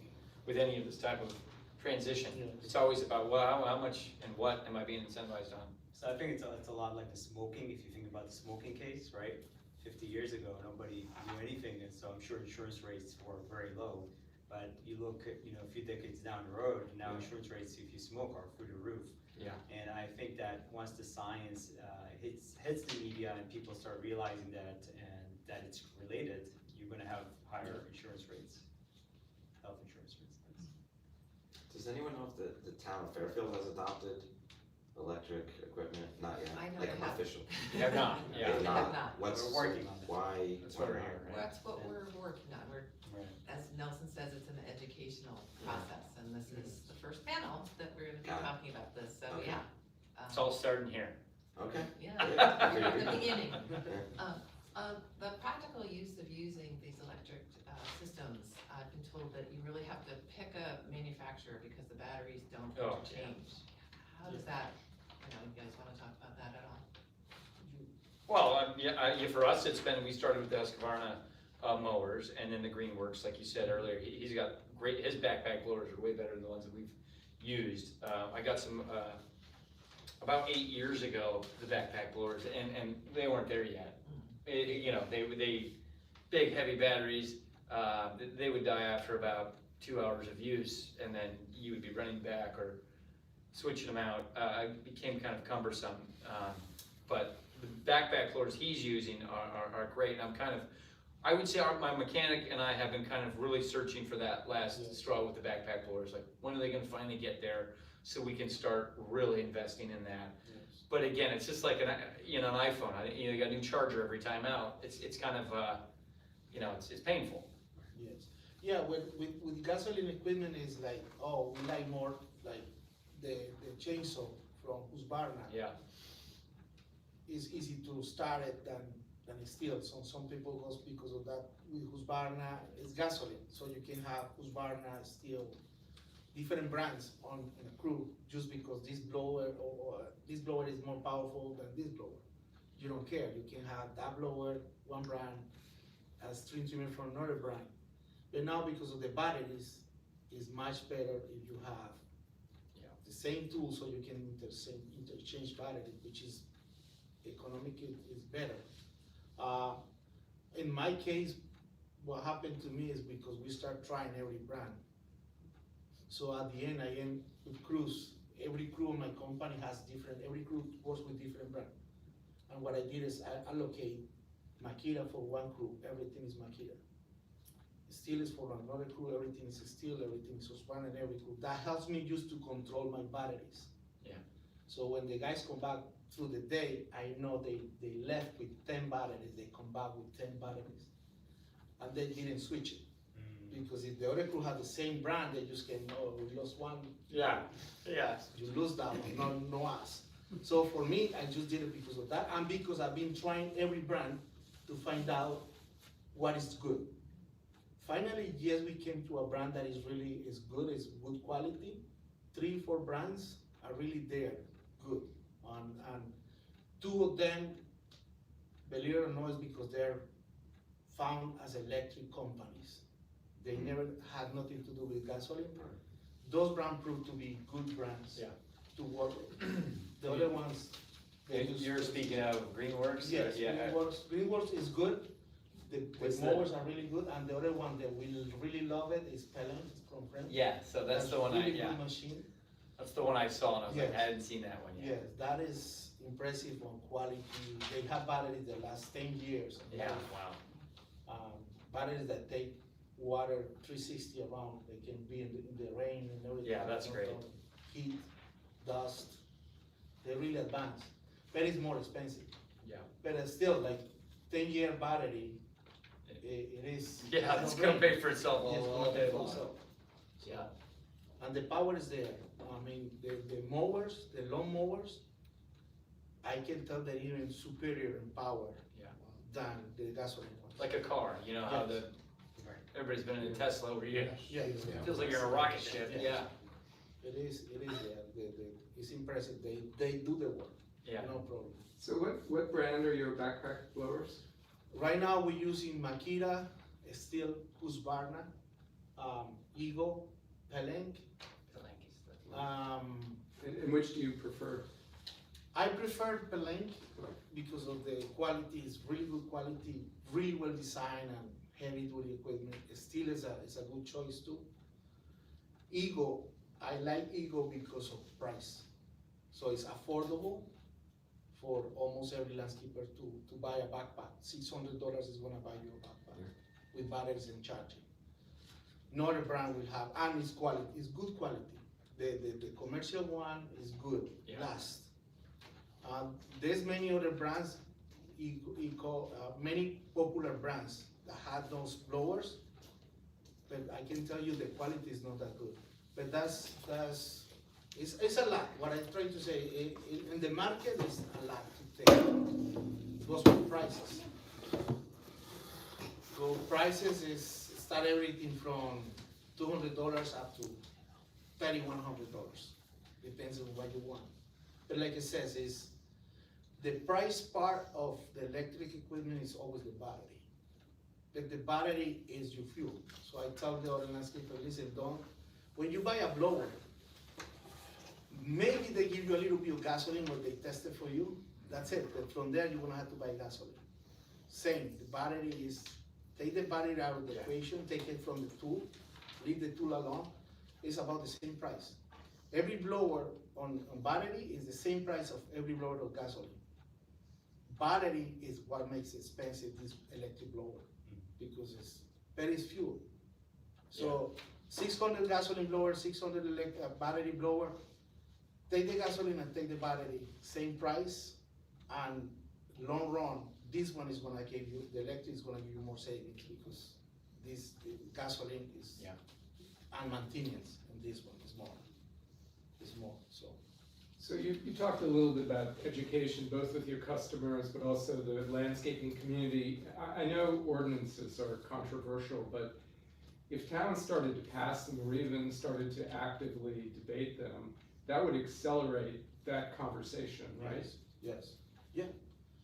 with any of this type of transition, Yes. it's always about, well, how much and what am I being incentivized on? So I think it's a lot like the smoking, if you think about the smoking case, right? 50 years ago, nobody knew anything, and so I'm sure insurance rates were very low. But you look at, a few decades down the road, now insurance rates, if you smoke, are through the roof. Yeah. And I think that once the science hits the media and people start realizing that and that it's related, you're gonna have higher insurance rates, health insurance rates. Does anyone know if the town of Fairfield has adopted electric equipment? Not yet, I know like they have. official. You have not, They yeah. They have not. What's, We're working on it. why? That's what why we're not? hearing, right? That's what we're working on, Right. as Nelson says, it's an educational process, and this is the first panel that we're gonna be Got it. talking about this, so Okay. yeah. It's all starting here. Okay. Yeah, Yeah. we're at the beginning. Yeah. The practical use of using these electric systems, I've been told that you really have to pick a manufacturer because the batteries don't Oh, interchange. How does that, you guys wanna talk about that at all? Well, yeah, for us, we started with the Husqvarna mowers, and then the Greenworks, like you said earlier, he's got his backpack blowers are way better than the ones that we've used. I got some, about 8 years ago, the backpack blowers, and they weren't there yet. They big heavy batteries, they would die after about 2 hours of use, and then you would be running back or switching them out. It became kind of cumbersome, but the backpack blowers he's using are great, and I would say my mechanic and I have been kind of really searching for that last straw with the backpack blowers, like when are they gonna finally get there so we can start really investing in that. Yes. But again, it's just like an iPhone, you got a new charger every time out, it's kind of, it's painful. Yes, yeah, with gasoline equipment is like, oh, we like more like the chainsaw from Husqvarna. Yeah, It's easy to start it than steel. Some people goes because of that with Husqvarna, it's gasoline, so you can have Husqvarna, steel, different brands on a crew, just because this blower or this blower is more powerful than this blower. You don't care, you can have that blower, one brand, a string trimmer from another brand. But now because of the batteries, it's much better if you have the same tool, so you can interchange batteries, which is economically is better. In my case, what happened to me is because we start trying every brand. So at the end, I end with crews. Every crew in my company has every crew works with different brand. And what I did is I allocate Makita for one crew, everything is Makita. Steel is for another crew, everything is steel, everything is Husqvarna and every crew. That helps me just to control my batteries. Yeah. So when the guys come back through the day, I know they left with 10 batteries, they come back with 10 batteries. and they didn't switch it. Because if the other crew had the same brand, they just can, oh, we lost one, Yeah, yeah. you lose that one, no us. So for me, I just did it because of that, and because I've been trying every brand to find out what is good. Finally, yes, we came to a brand that is really good, is good quality. 3-4 brands are really there, good. And 2 of them, believe it or not, is because they're found as electric companies. They never had nothing to do with gasoline. Those brands proved to be good brands to work with. The other ones, they just. You're speaking of Greenworks? Yes, Yeah. Greenworks is good. The What's mowers are really good, and the other one that we really love it is Pelham from France. Yeah, so that's the one Really good machine. that's the one I saw, and I was like, Yes. I hadn't seen that one yet. Yes, that is impressive on quality. They have batteries that last 10 years. Yeah, wow. Batteries that take water 360 around. They can be in the rain and everything. Yeah, that's great. Heat, dust. They're really advanced, but it's more expensive. Yeah. But it's still like 10-year battery. It is. Yeah, it's gonna pay for itself It's all gonna day pay for long. itself. Yeah. And the power is there. I mean, the mowers, the lawn mowers, I can tell they're even superior in power Yeah. than the gasoline ones. Like a car, you know how Yes. everybody's been in a Tesla over years. Yeah, Feels like you're in a rocket ship, Yes. yeah. It is there. It's impressive. They do the work. Yeah. No problem. So what brand are your backpack blowers? Right now we're using Makita, Steel, Husqvarna, Eagle, Peleng. And which do you prefer? I prefer Peleng because of the quality. It's really good quality, really well designed and heavy duty equipment. Steel is a good choice too. Eagle, I like Eagle because of price. So it's affordable for almost every landscaper to buy a backpack. $600 is gonna buy you a backpack with batteries and charging. No other brand will have, and it's quality, it's good quality. The commercial one is good, Yeah. last. There's many other brands, many popular brands that have those blowers, but I can tell you the quality is not that good. But it's a lot. What I'm trying to say, in the market, is a lot to take. It goes with prices. So prices start everything from $200 up to $3,100. Depends on what you want. But like it says, is the price part of the electric equipment is always the battery. But the battery is your fuel. So I tell the other landscaper, listen, when you buy a blower, maybe they give you a little bit of gasoline when they test it for you. That's it. But from there, you're gonna have to buy gasoline. Same, the battery is, take the battery out of the equation, take it from the tool, leave the tool alone. It's about the same price. Every blower on battery is the same price of every blower of gasoline. Battery is what makes it expensive, this electric blower, because it's fuel. So 600 gasoline blower, 600 battery blower, take the gasoline and take the battery, same price, and long run, this one is gonna give you, the electric is gonna give you more savings, because this gasoline is, and maintenance, and this one is more, so. So you talked a little bit about education, both with your customers, but also the landscaping community. I know ordinances are controversial, but if towns started to pass them or even started to actively debate them, that would accelerate that conversation, right? Yes.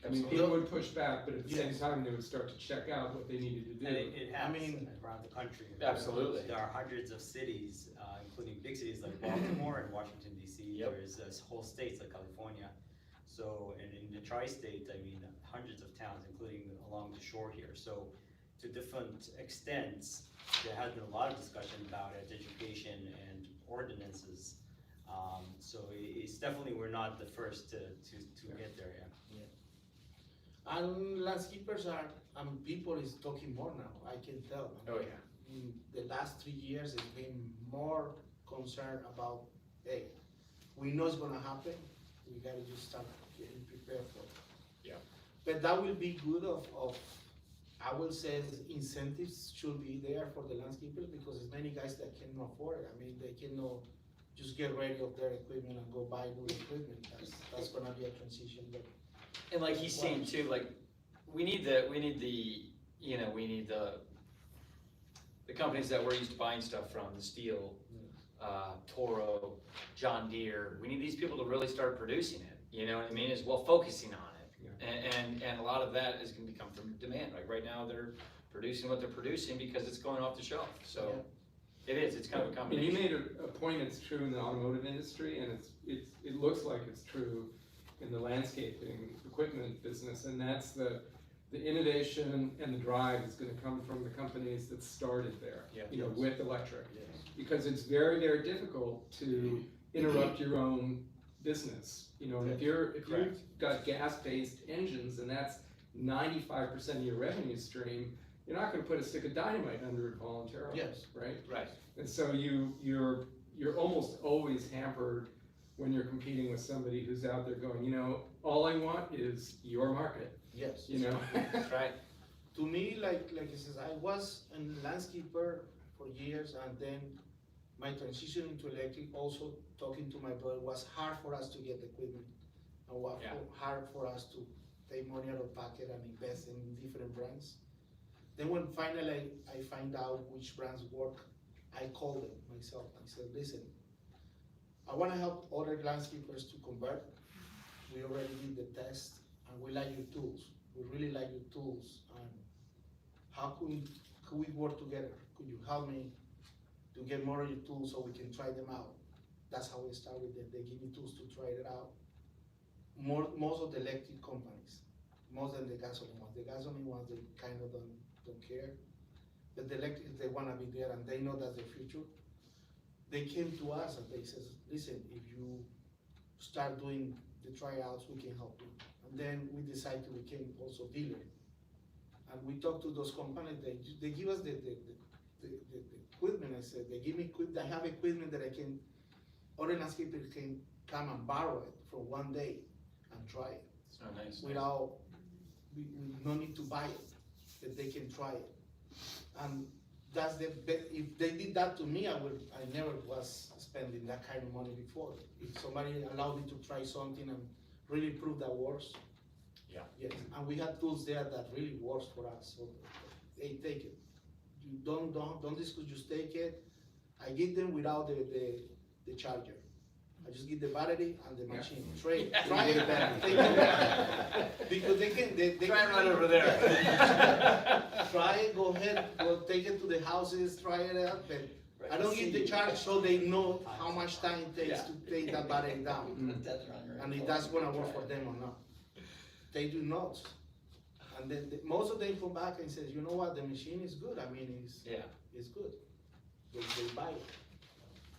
I mean, people would push back, but at the same Yes. time, they would start to check out what they needed to do. And it happens I mean, around the country. Absolutely. There are hundreds of cities, including big cities like Baltimore and Washington DC. Yep. There's whole states like California. So, and in the tri-state, I mean, hundreds of towns, including along the shore here. So, to different extents, there has been a lot of discussion about it, education and ordinances. So it's definitely, we're not the first to get there, And landscapers people is talking more now, I can tell. Oh, yeah. In the last 3 years, it's been more concerned about, hey, we know it's gonna happen, we gotta just start getting prepared for it. Yeah. But that will be good of I will say incentives should be there for the landscapers because there's many guys that cannot afford it. I mean, they cannot just get rid of their equipment and go buy new equipment. That's gonna be a transition, but And like he's saying too, like, we need the companies that we're used to buying stuff from, the Steel, Toro, John Deere, we need these people to really start producing it, you know what I mean, as well focusing on it. And a lot of that is gonna come from demand, like right now they're producing what they're producing because it's going off the shelf, so. It's kind of a And combination. you made a point, it's true in the automotive industry, and it looks like it's true in the landscaping equipment business, and that's the innovation and the drive is gonna come from the companies that started there, with electric. Because it's very, very difficult to interrupt your own business, and if you've got gas-based engines and that's 95% of your revenue stream, you're not gonna put a stick of dynamite under it voluntarily, right? Right. And so you're almost always hampered when you're competing with somebody who's out there going, all I want is your market, yes. Right. To me, like it says, I was a landscaper for years, and then my transition into electric, also talking to my brother, was hard for us to get equipment. And was hard for us to take money out of pocket and invest in different brands. Then when finally I find out which brands work, I called them myself and said, listen, I want to help other landscapers to convert. We already did the test and we like your tools. We really like your tools. And how could we work together? Could you help me to get more of your tools so we can try them out? That's how we started them. They give me tools to try it out. Most of the electric companies, more than the gasoline ones. The gasoline ones, they kind of don't care. But the electric, they wanna be there and they know that's the future. They came to us and they says, listen, if you start doing the tryouts, we can help you. And then we decided to become also dealer. And we talked to those companies, they give us the equipment. I said, they give me equipment, I have equipment that I can, other landscapers can come and borrow it for one day and try it. It's not nice. Without, we no need to buy it, that they can try it. And that's if they did that to me, I never was spending that kind of money before. If somebody allowed me to try something and really prove that works. Yeah. Yes, and we had tools there that really works for us, so they take it. You don't discuss, just take it. I give them without the charger. I just give the battery and the machine. Try it, take it back. Because they Try it right over there. Try it, go ahead, go take it to the houses, try it out, but I don't give the charge so they know how much time it takes to take that battery down. And if that's gonna work for them or not. They do not. And then most of them come back and says, you know what, the machine is good, I mean, it's good. They buy it.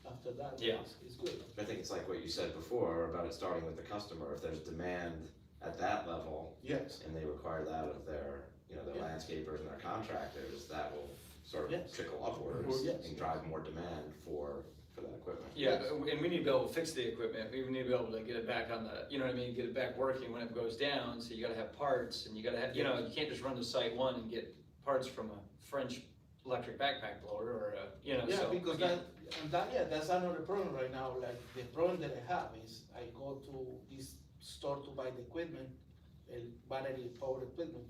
After that, it's good. I think it's like what you said before about it starting with the customer. If there's demand at that level, yes, and they require that of their, their landscapers and their contractors, that will sort of trickle upwards and drive more demand for that equipment. Yeah, and we need to be able to fix the equipment. We need to be able to get it back on the, get it back working when it goes down. So you got to have parts, and you got to have, you can't just run to site one and get parts from a French electric backpack blower or because that's another problem right now. Like the problem that I have is I go to this store to buy the equipment, battery powered equipment.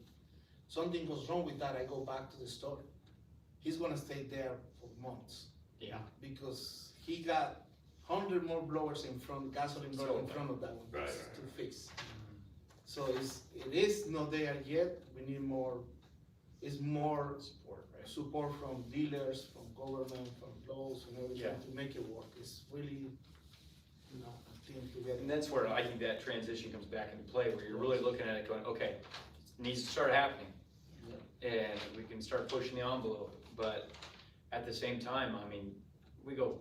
Something goes wrong with that, I go back to the store. He's gonna stay there for months. Yeah. Because he got 100 more blowers in front, gasoline blower in front of that one to fix. So it is not there yet. We need more. It's more support from dealers, from government, from laws and everything to make it work. It's really a team together. And that's where I think that transition comes back into play, where you're really looking at it going, okay, it needs to start happening. And we can start pushing the envelope, but at the same time, I mean, we go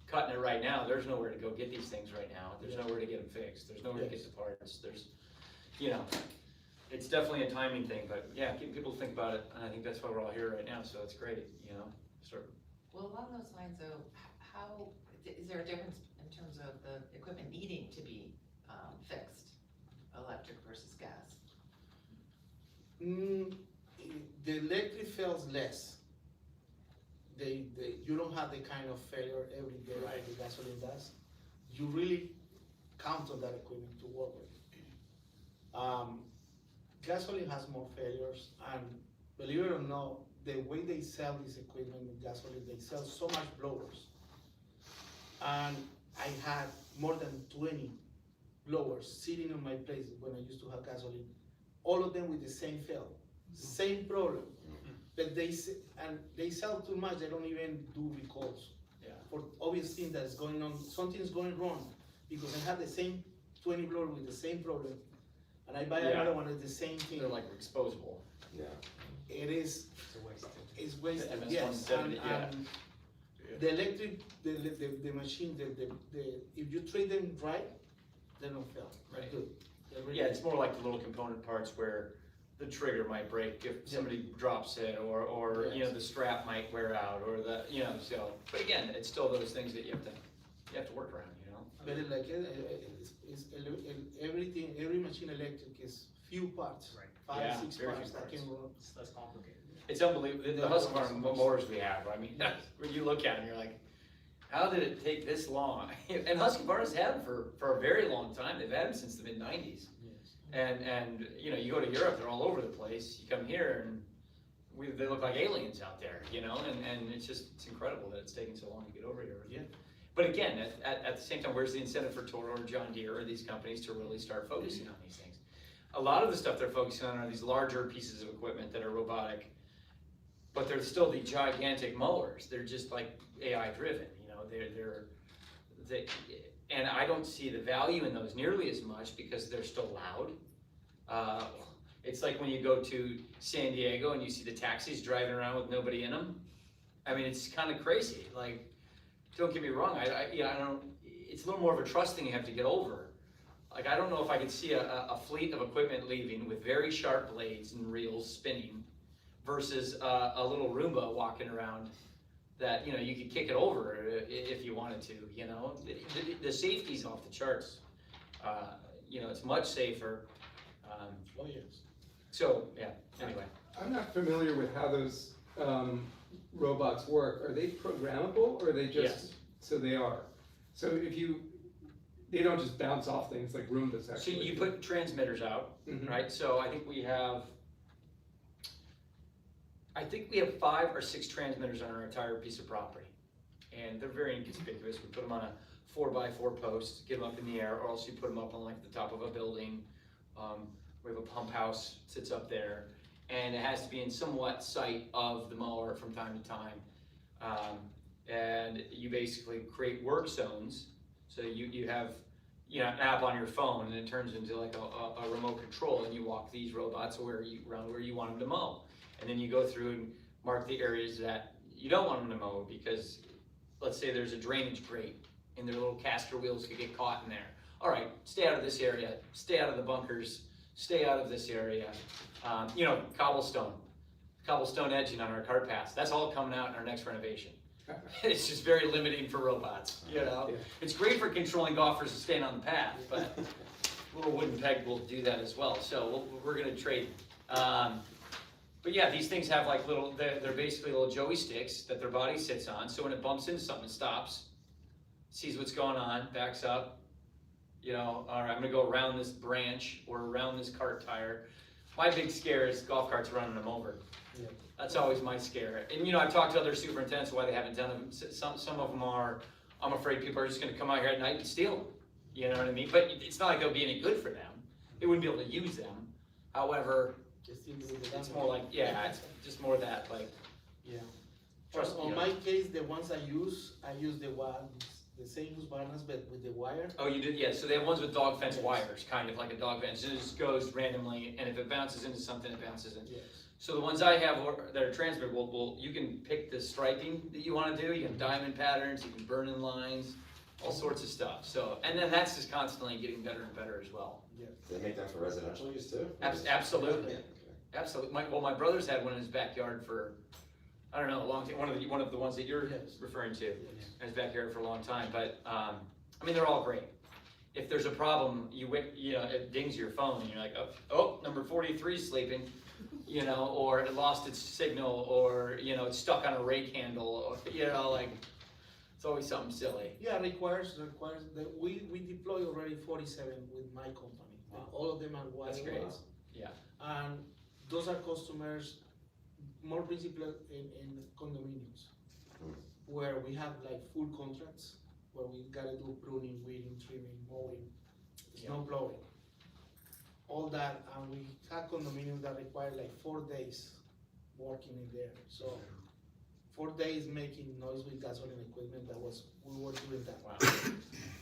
cutting it right now, there's nowhere to go get these things right now. There's nowhere to get them fixed. There's nowhere to get the parts. There's, it's definitely a timing thing, but getting people to think about it, and I think that's why we're all here right now, so it's great, Well, along those lines though, how, is there a difference in terms of the equipment needing to be fixed, electric versus gas? the electric fails less. You don't have the kind of failure every day like the gasoline does. You really count on that equipment to work with. Gasoline has more failures, and believe it or not, the way they sell this equipment with gasoline, they sell so much blowers. And I had more than 20 blowers sitting on my place when I used to have gasoline, all of them with the same fail, same problem. But they sell too much, they don't even do recalls. Yeah. For obvious things that's going on, something's going wrong, because I have the same 20 blower with the same problem, and I buy another one with the same thing. They're like exposable. Yeah. It is, It's a waste. it's wasted, The yes, MS-170, yeah. and the electric, the machine, if you treat them right, they don't fail, they're Right. good. They're really Yeah, it's good. more like the little component parts where the trigger might break if somebody drops it, or you know, Yes. the strap might wear out, or the, you know, so. But again, it's still those things that you have to work around, you know? But everything, every machine electric is few parts, Right. Yeah, 5, 6 very few parts that parts. can run. It's less complicated. It's unbelievable, the Husqvarna mowers we have, I mean, when you look at them, you're like, how did it take this long? And Husqvarna's had them for a very long time, they've had them since the mid-90s. And you know, you go to Europe, they're all over the place. You come here and they look like aliens out there, you know, and it's incredible that it's taken so long to get over here. Yeah. But again, at the same time, where's the incentive for Toro or John Deere or these companies to really start focusing on these things? A lot of the stuff they're focusing on are these larger pieces of equipment that are robotic, but they're still the gigantic mowers. They're just like AI driven, you know, and I don't see the value in those nearly as much because they're still loud. It's like when you go to San Diego and you see the taxis driving around with nobody in them. I mean, it's kind of crazy. Like, don't get me wrong. I don't. It's a little more of a trust thing you have to get over. Like, I don't know if I could see a fleet of equipment leaving with very sharp blades and reels spinning versus a little Roomba walking around that, you know, you could kick it over if you wanted to, you know. The safety's off the charts. You know, it's much safer. Oh, yes. So, yeah, anyway. I'm not familiar with how those robots work. Are they programmable or are they just? Yes. So they are. So they don't just bounce off things like Roombas So actually. you put transmitters out, Mhm. right? So I think we have 5 or 6 transmitters on our entire piece of property. And they're very inconspicuous. We put them on a 4x4 post, get them up in the air, or else you put them up on like the top of a building. We have a pump house sits up there, and it has to be in somewhat sight of the mower from time to time. And you basically create work zones. So you have, you know, an app on your phone, and it turns into like a remote control, and you walk these robots around where you want them to mow. And then you go through and mark the areas that you don't want them to mow, because let's say there's a drainage grate and their little caster wheels could get caught in there. All right, stay out of this area, stay out of the bunkers, stay out of this area. You know, cobblestone edging on our cart paths, that's all coming out in our next renovation. It's just very limiting for robots, you know? Yeah. It's great for controlling golfers and staying on the path, but a little wooden peg will do that as well, so we're gonna trade. But yeah, these things have like they're basically little joey sticks that their body sits on, so when it bumps into something, it stops, sees what's going on, backs up, you know, all right, I'm gonna go around this branch or around this cart tire. My big scare is golf carts running them over. Yeah. That's always my scare. And you know, I've talked to other superintendents why they haven't done them. Some of them are, I'm afraid people are just gonna come out here at night and steal them. You know what I mean? But it's not like they'll be any good for them. They wouldn't be able to use them. However, Just deal with the it's damage. more like, yeah, it's just more that, like, Yeah. trust, On you know. my case, the ones I use the same Husqvarnas, but with the wire. Oh, you did, yeah, so they have ones with dog fence Yes. wires, kind of like a dog fence. It just goes randomly, and if it bounces into something, it bounces in. Yes. So the ones I have that are transmittable, you can pick the striping that you wanna do, you can diamond patterns, you can burn in lines, all sorts of stuff. So, and then that's just constantly getting better and better as well. Yeah. Do they make them for residential use too? Absolutely. Yeah, okay. Absolutely. My brother's had one in his backyard for, I don't know, a long time. One of the ones that you're Yes. referring to Yes. in his backyard for a long time. But I mean, they're all great. If there's a problem, you know, it dings your phone, and you're like, oh, number 43 is sleeping. you know, or it lost its signal, or, you know, it's stuck on a rake handle, or, you know, like, it's always something silly. Yeah, requires that we deploy already 47 with my company. Wow. All of them are That's great. wireless. Yeah. And those are customers, more principally in condominiums, where we have like full contracts, where we gotta do pruning, weeding, trimming, mowing, snow blowing. All that, and we have condominiums that require like 4 days working in there, so 4 days making noise with gasoline equipment, we were doing that. Wow.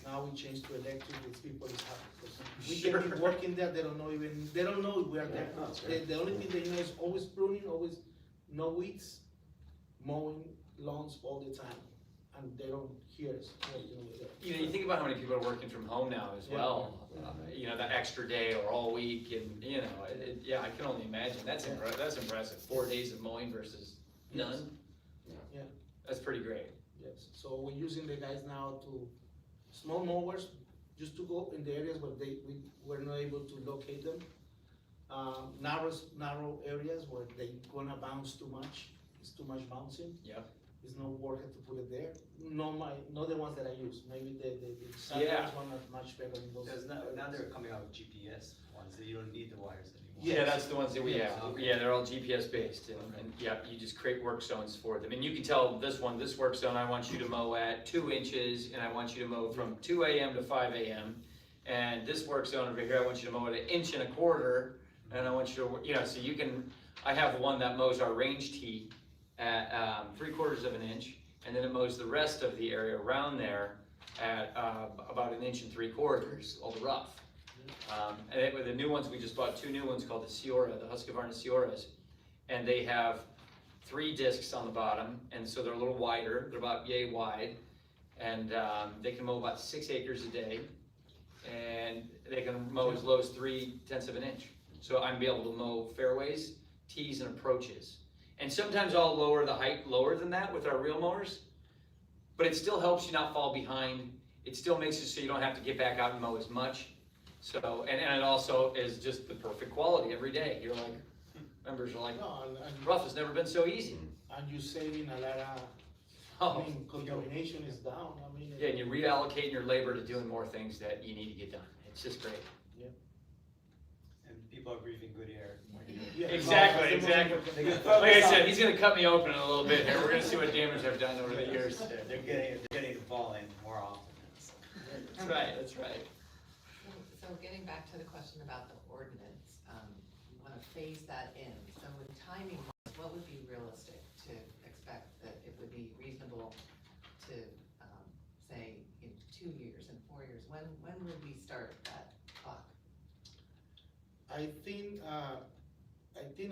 Now we changed to electric, these people is happy, because we Sure. can be working there, they don't know we are there. Oh, that's The, great. the only thing they know is always pruning, always no weeds, mowing lawns all the time, and they don't hear us working over there. You know, you think about how many people are working from home now as Yeah. well, you know, that extra day or all week, and, you know, yeah, I can only imagine, that's impressive, 4 days of mowing versus none. Yeah. That's pretty great. Yes, so we're using the guys now to, small mowers, just to go in the areas where we were not able to locate them. Narrow areas where they gonna bounce too much, it's too much bouncing. Yep. It's not worth it to put it there. Not the ones that I use, maybe the Yeah. satellite one are much better than those. Because now they're coming out with GPS ones, that you don't need the wires anymore. Yeah, that's the ones that we Yes. have. Yeah, they're all GPS based, and yeah, you just create work zones for them. And you can tell this work zone, I want you to mow at 2 inches, and I want you to mow from 2 AM to 5 AM. And this work zone over here, I want you to mow at 1 1/4 inches, and I want you to, you know, so you can, I have one that mows our range tee at 3/4 inch, and then it mows the rest of the area around there at about 1 3/4 inches, all the rough. And with the new ones, we just bought 2 new ones called the Ciora, the Husqvarna Cioras, and they have 3 discs on the bottom, and so they're a little wider, they're about yay wide, and they can mow about 6 acres a day, and they can mow as low as 3/10 of an inch. So I'm be able to mow fairways, tees, and approaches. And sometimes I'll lower the height lower than that with our reel mowers, but it still helps you not fall behind. It still makes it so you don't have to get back out and mow as much. So, and it also is just the perfect quality every day. You're like, members are like, No, and rough has never been so easy. you're saving a lot of, Oh, I mean, contamination is down, I mean. yeah, and you're reallocating your labor to doing more things that you need to get done. It's just great. And people are breathing good air. Yeah. Exactly, That's the most important thing. Like I said, he's gonna cut me open in a little bit here. We're gonna see what damage I've done over the years. They're getting to fall in more often. So. That's right, that's right. So getting back to the question about the ordinance, you wanna phase that in, so in timing, what would be realistic to expect that it would be reasonable to, say, in 2 years and 4 years, when would we start that clock? I think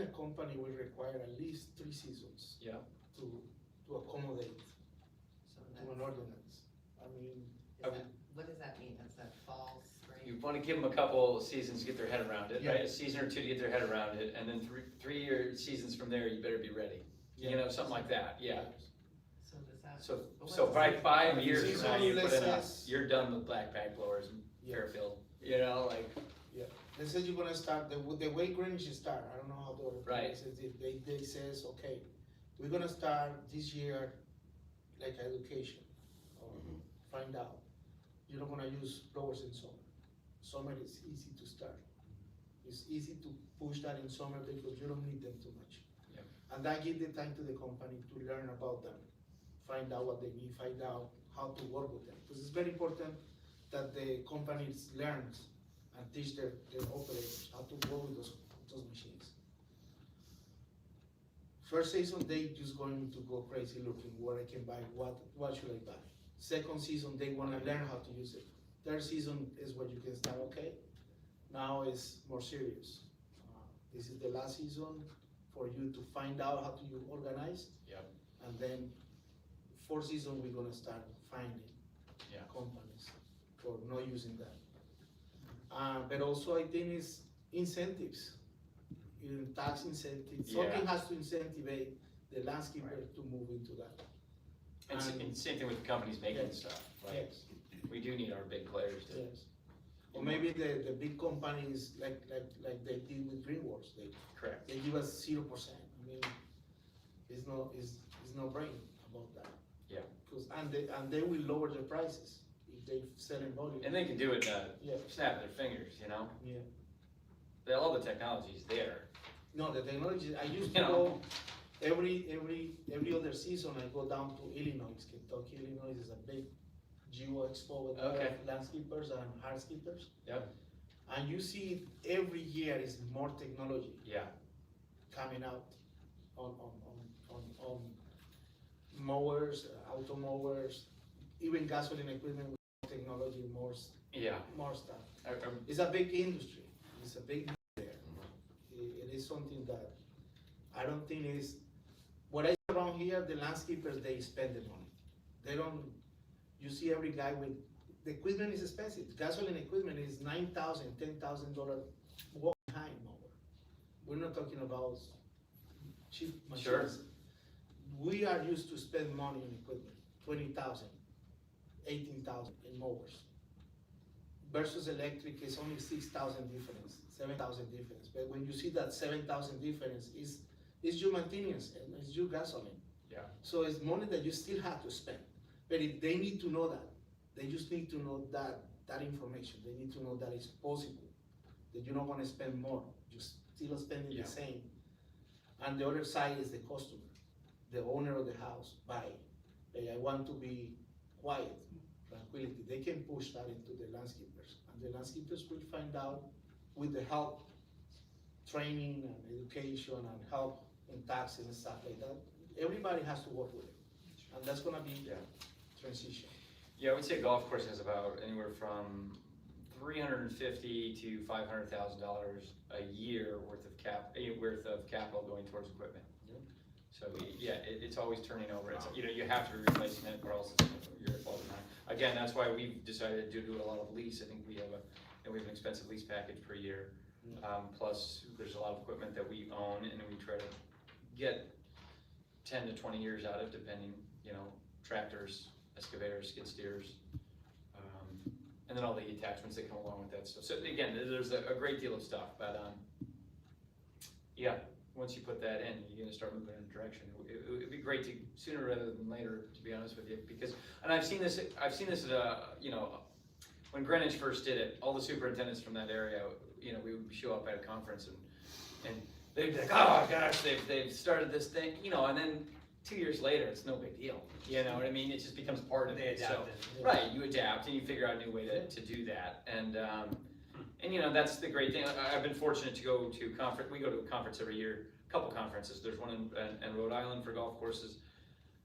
a company will require at least 3 seasons. Yeah. To accommodate So to that's, an ordinance. I mean, what does that mean, is that fall, spring? You wanna give them a couple seasons to get their head around it, Yeah. right? A season or 2 to get their head around it, and then 3 seasons from there, you better be ready. You know, something like that, yeah. So does that? So, but so what by does 5 years from now, you Let's put in a, say- you're done with blackback blowers in Yeah. Fairfield, you know, like, They said you're gonna start, the way Greenwich start, I don't know how the other Right. places did. They says, okay, we're gonna start this year, like education, or find out. You're not gonna use blowers in summer. Summer is easy to start. It's easy to push that in summer because you don't need them too much. Yep. And that gives the time to the company to learn about them, find out what they need, find out how to work with them. Because it's very important that the companies learns and teach their operators how to work with those machines. First season, they just going to go crazy looking what I can buy, what should I buy. Second season, they wanna learn how to use it. Third season is what you can start, okay, now it's more serious. This is the last season for you to find out how to organize. Yep. And then fourth season, we're gonna start finding Yeah. companies for not using that. But also I think it's incentives, even tax incentives, something has to incentivize the landscaper to move into that. and same thing with the companies making Yes. stuff, like, Yes, we do need our big players to. yes. Or maybe the big companies like they did with Greenworks, Correct. they give us 0%. I mean, it's no brain about that. Yeah. And they will lower their prices if they sell in volume. And they can do it, Yeah. snap of their fingers, you know? Yeah. All the technology's there. No, the technology, I used You to know. go, every other season, I go down to Illinois, Kentucky, Illinois is a big geo expo with Okay. landscapers and hardscapers. Yep. And you see every year is more technology Yeah. coming out on mowers, auto mowers, even gasoline equipment with technology, more Yeah. stuff. I- It's a big industry, it's a big there. It is something that I don't think is, what I see around here, the landscapers, they spend the money. They don't, you see every guy with, the equipment is expensive, gasoline equipment is $9,000, $10,000 walk behind mower. We're not talking about cheap machines. Sure. We are used to spend money on equipment, 20,000, 18,000 in mowers. Versus electric is only 6,000 difference, 7,000 difference. But when you see that 7,000 difference, is your maintenance and it's your gasoline. Yeah. So it's money that you still have to spend. But if they need to know that. They just need to know that information. They need to know that it's possible, that you're not gonna spend more, you're still spending Yeah. the same. And the other side is the customer, the owner of the house, buy. Hey, I want to be quiet, tranquility. They can push that into the landscapers, and the landscapers will find out with the help, training and education and help in taxes and stuff like that. Everybody has to work with it, and that's gonna be Yeah. transition. Yeah, I would say golf course has about anywhere from $350 to $500,000 a year worth of capital going towards equipment. Yep. So yeah, it's always turning over. It's, you have to be replacing it, or else you're falling behind. Again, that's why we've decided to do a lot of lease. I think we have an expensive lease package per year. Plus, there's a lot of equipment that we own, and we try to get 10 to 20 years out of, depending, tractors, excavators, skid steers, and then all the attachments that come along with that stuff. So again, there's a great deal of stuff, but yeah, once you put that in, you're gonna start moving in a direction. It'd be great to, sooner rather than later, to be honest with you, because, and I've seen this at, when Greenwich first did it, all the superintendents from that area, we would show up at a conference and they'd be like, oh gosh, they've started this thing, and then 2 years later, it's no big deal, you know what I mean? It just becomes part of They it, so. adapted. Right, you adapt and you figure out a new way to do that, and that's the great thing. I've been fortunate to go to conference, we go to a conference every year, a couple conferences. There's one in Rhode Island for golf courses,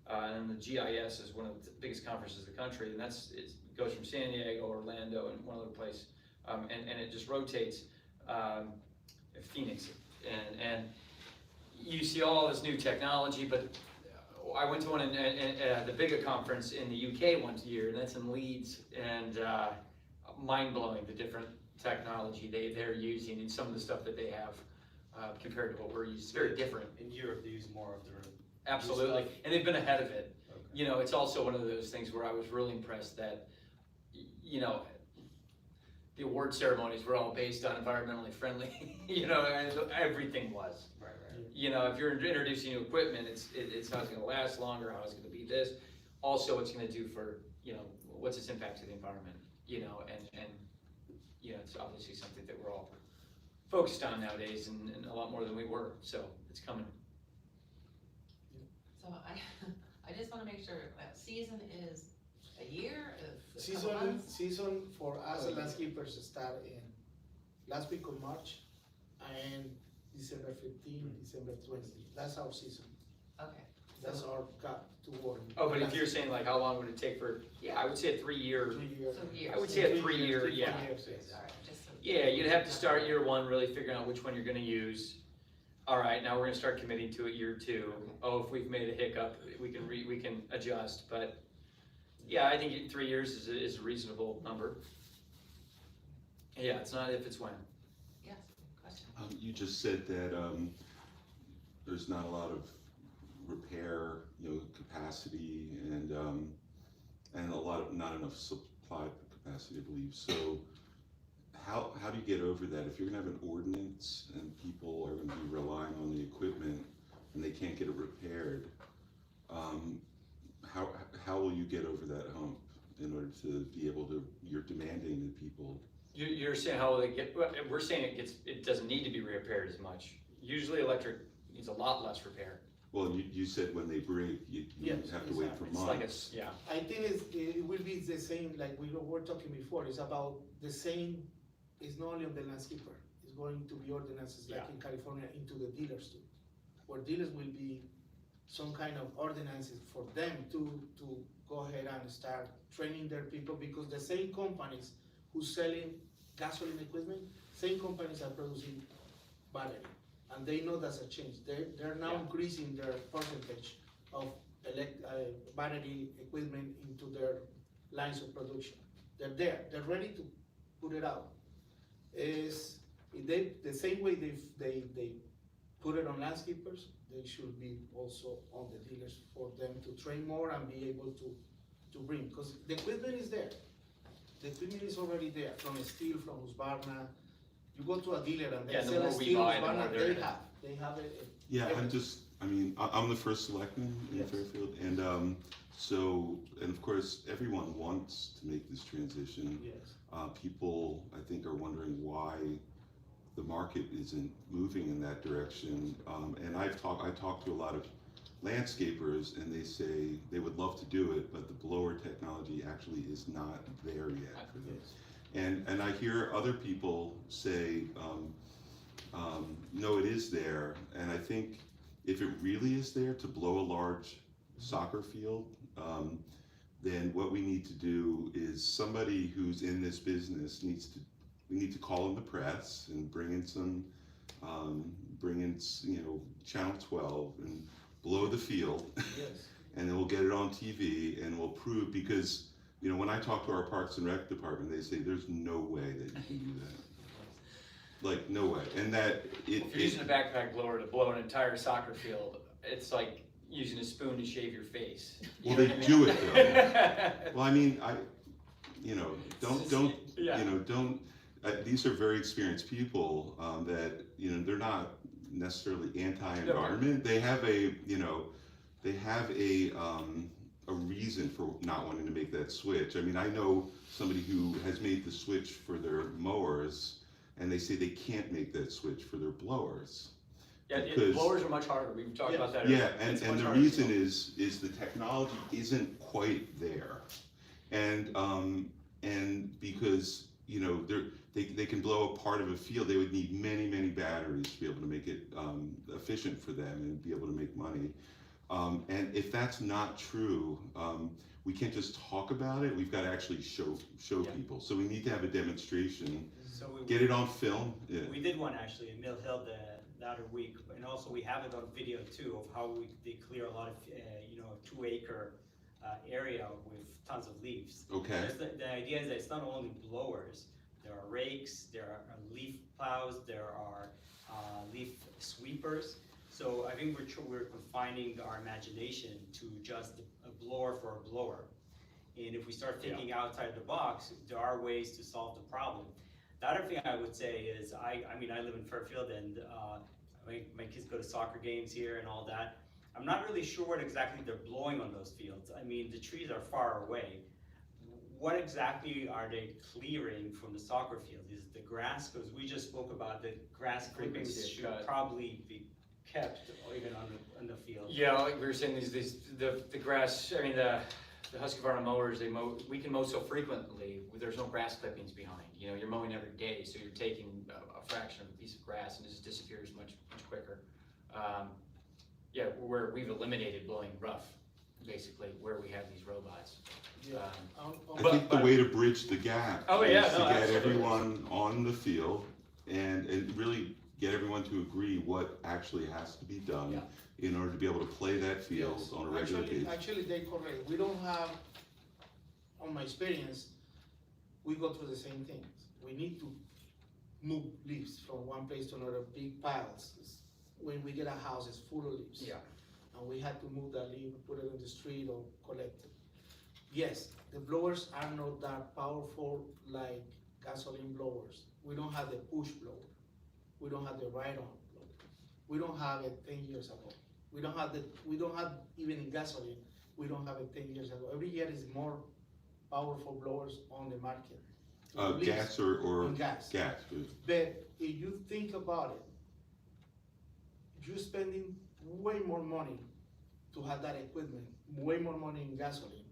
and the GIS is one of the biggest conferences in the country, and it goes from San Diego, Orlando, and one other place, and it just rotates, Phoenix, and you see all this new technology, but I went to one in the bigger conference in the UK one year, and that's in Leeds, and mind-blowing, the different technology they're using and some of the stuff that they have compared to what we're using. It's very different. In Europe, they use more of their. Absolutely, stuff. and they've been ahead of it. Okay. It's also one of those things where I was really impressed that, the award ceremonies were all based on environmentally friendly, and everything was. Right. If you're introducing new equipment, it's how it's gonna last longer, how it's gonna be this. Also, what's gonna do for, what's its impact to the environment, and it's obviously something that we're all focused on nowadays and a lot more than we were, so it's coming. So I just wanna make sure, season is a year, is it a couple months? Season for us Oh, yeah. landscapers start in last week of March and December 15, December 20. That's our season. Okay, That's our cut to work. Oh, but if you're saying like, how long would it take for, yeah, I would say a 3-year, 3 years. so years. I would say a 3-year, 3 yeah. years, yes. Alright, just so. Yeah, you'd have to start year 1 really figuring out which one you're gonna use. All right, now we're gonna start committing to it year 2. Oh, if we've made a hiccup, we can adjust, but yeah, I think 3 years is a reasonable number. Yeah, it's not if, it's when. Yes, question. You just said that there's not a lot of repair, capacity, and not enough supply capacity, I believe. So, how do you get over that? If you're gonna have an ordinance and people are gonna be relying on the equipment and they can't get it repaired, how will you get over that hump in order to be able to, you're demanding that people? You're saying how they get, we're saying it doesn't need to be repaired as much. Usually electric needs a lot less repair. Well, you said when they break, you Yes, have to wait for It's like months. yeah. I think it will be the same, like we were talking before, it's about the same, it's not only on the landscaper, it's going to be ordinances like Yeah. in California into the dealers too. Where dealers will be some kind of ordinances for them to go ahead and start training their people, because the same companies who's selling gasoline equipment, same companies are producing battery. And they know that's a change. They're now Yeah. increasing their percentage of battery equipment into their lines of production. They're ready to put it out. The same way they put it on landscapers, they should be also on the dealers for them to train more and be able to bring, because the equipment is there. The equipment is already there, from steel, from Husqvarna. You go to a dealer and they Yeah, the sell more a we steel buy, the Husqvarna, more they're gonna- they have it. Yeah, everything. I'm the first selectman in Yes. Fairfield, and and of course, everyone wants to make this transition. Yes. People, I think, are wondering why the market isn't moving in that direction. And I talked to a lot of landscapers, and they say they would love to do it, but the blower technology actually is not there yet for them. And I hear other people say, no, it is there. And I think if it really is there to blow a large soccer field, then what we need to do is somebody who's in this business we need to call in the press and bring in Channel 12 and blow the field. Yes. And then we'll get it on TV and we'll prove, because when I talk to our Parks and Rec department, they say there's no way that you can do that. Like, no way. And that If you're using a backpack blower to blow an entire soccer field, it's like using a spoon to shave your face. Well, they do it though. Well, I mean, don't. These are very experienced people that they're not necessarily anti-environment. They have a reason for not wanting to make that switch. I mean, I know somebody who has made the switch for their mowers, and they say they can't make that switch for their blowers. Yeah, Because- blowers are much harder. We've talked about that. Yeah, It's and much the harder. reason is the technology isn't quite there, and because they can blow a part of a field, they would need many batteries to be able to make it efficient for them and be able to make money. And if that's not true, we can't just talk about it. We've got to actually show people. So we need to have a demonstration, So get it on film. Yeah. we did one actually in Mill Hill the other week, and also we have it on video too of how they clear a lot of 2-acre area with tons of leaves. Okay. The idea is that it's not only blowers. There are rakes, there are leaf plows, there are leaf sweepers. So I think we're confining our imagination to just a blower for a blower. And if we start thinking outside the box, there are ways to solve the problem. The other thing I would say is, I live in Fairfield, and my kids go to soccer games here and all that. I'm not really sure what exactly they're blowing on those fields. I mean, the trees are far away. What exactly are they clearing from the soccer field? Is it the grass? Because we just spoke about the grass clippings Frequency of should cut. probably be kept even on the field. Yeah, like we were saying, the grass. I mean, the Husqvarna mowers, we can mow so frequently. There's no grass clippings behind. You're mowing every day, so you're taking a fraction of a piece of grass, and it just disappears much quicker. We've eliminated blowing rough, basically, where we have these robots. I think the way to bridge the gap Oh, yeah, is to no, get absolutely. everyone on the field and really get everyone to agree what actually has to be done in order to be able to play that field Yes. on a regular basis. Actually, they're correct. We don't have, on my experience, we go through the same things. We need to move leaves from one place to another, big piles. When we get a house, it's full of leaves. Yeah. And we had to move that leaf, put it in the street or collect it. Yes, the blowers are not that powerful like gasoline blowers. We don't have the push blower. We don't have the ride-on blower. We don't have it 10 years ago. We don't have even in gasoline, we don't have it 10 years ago. Every year is more powerful blowers on the market. At least Gas or on gas. gas. But if you think about it, you're spending way more money to have that equipment, way more money in gasoline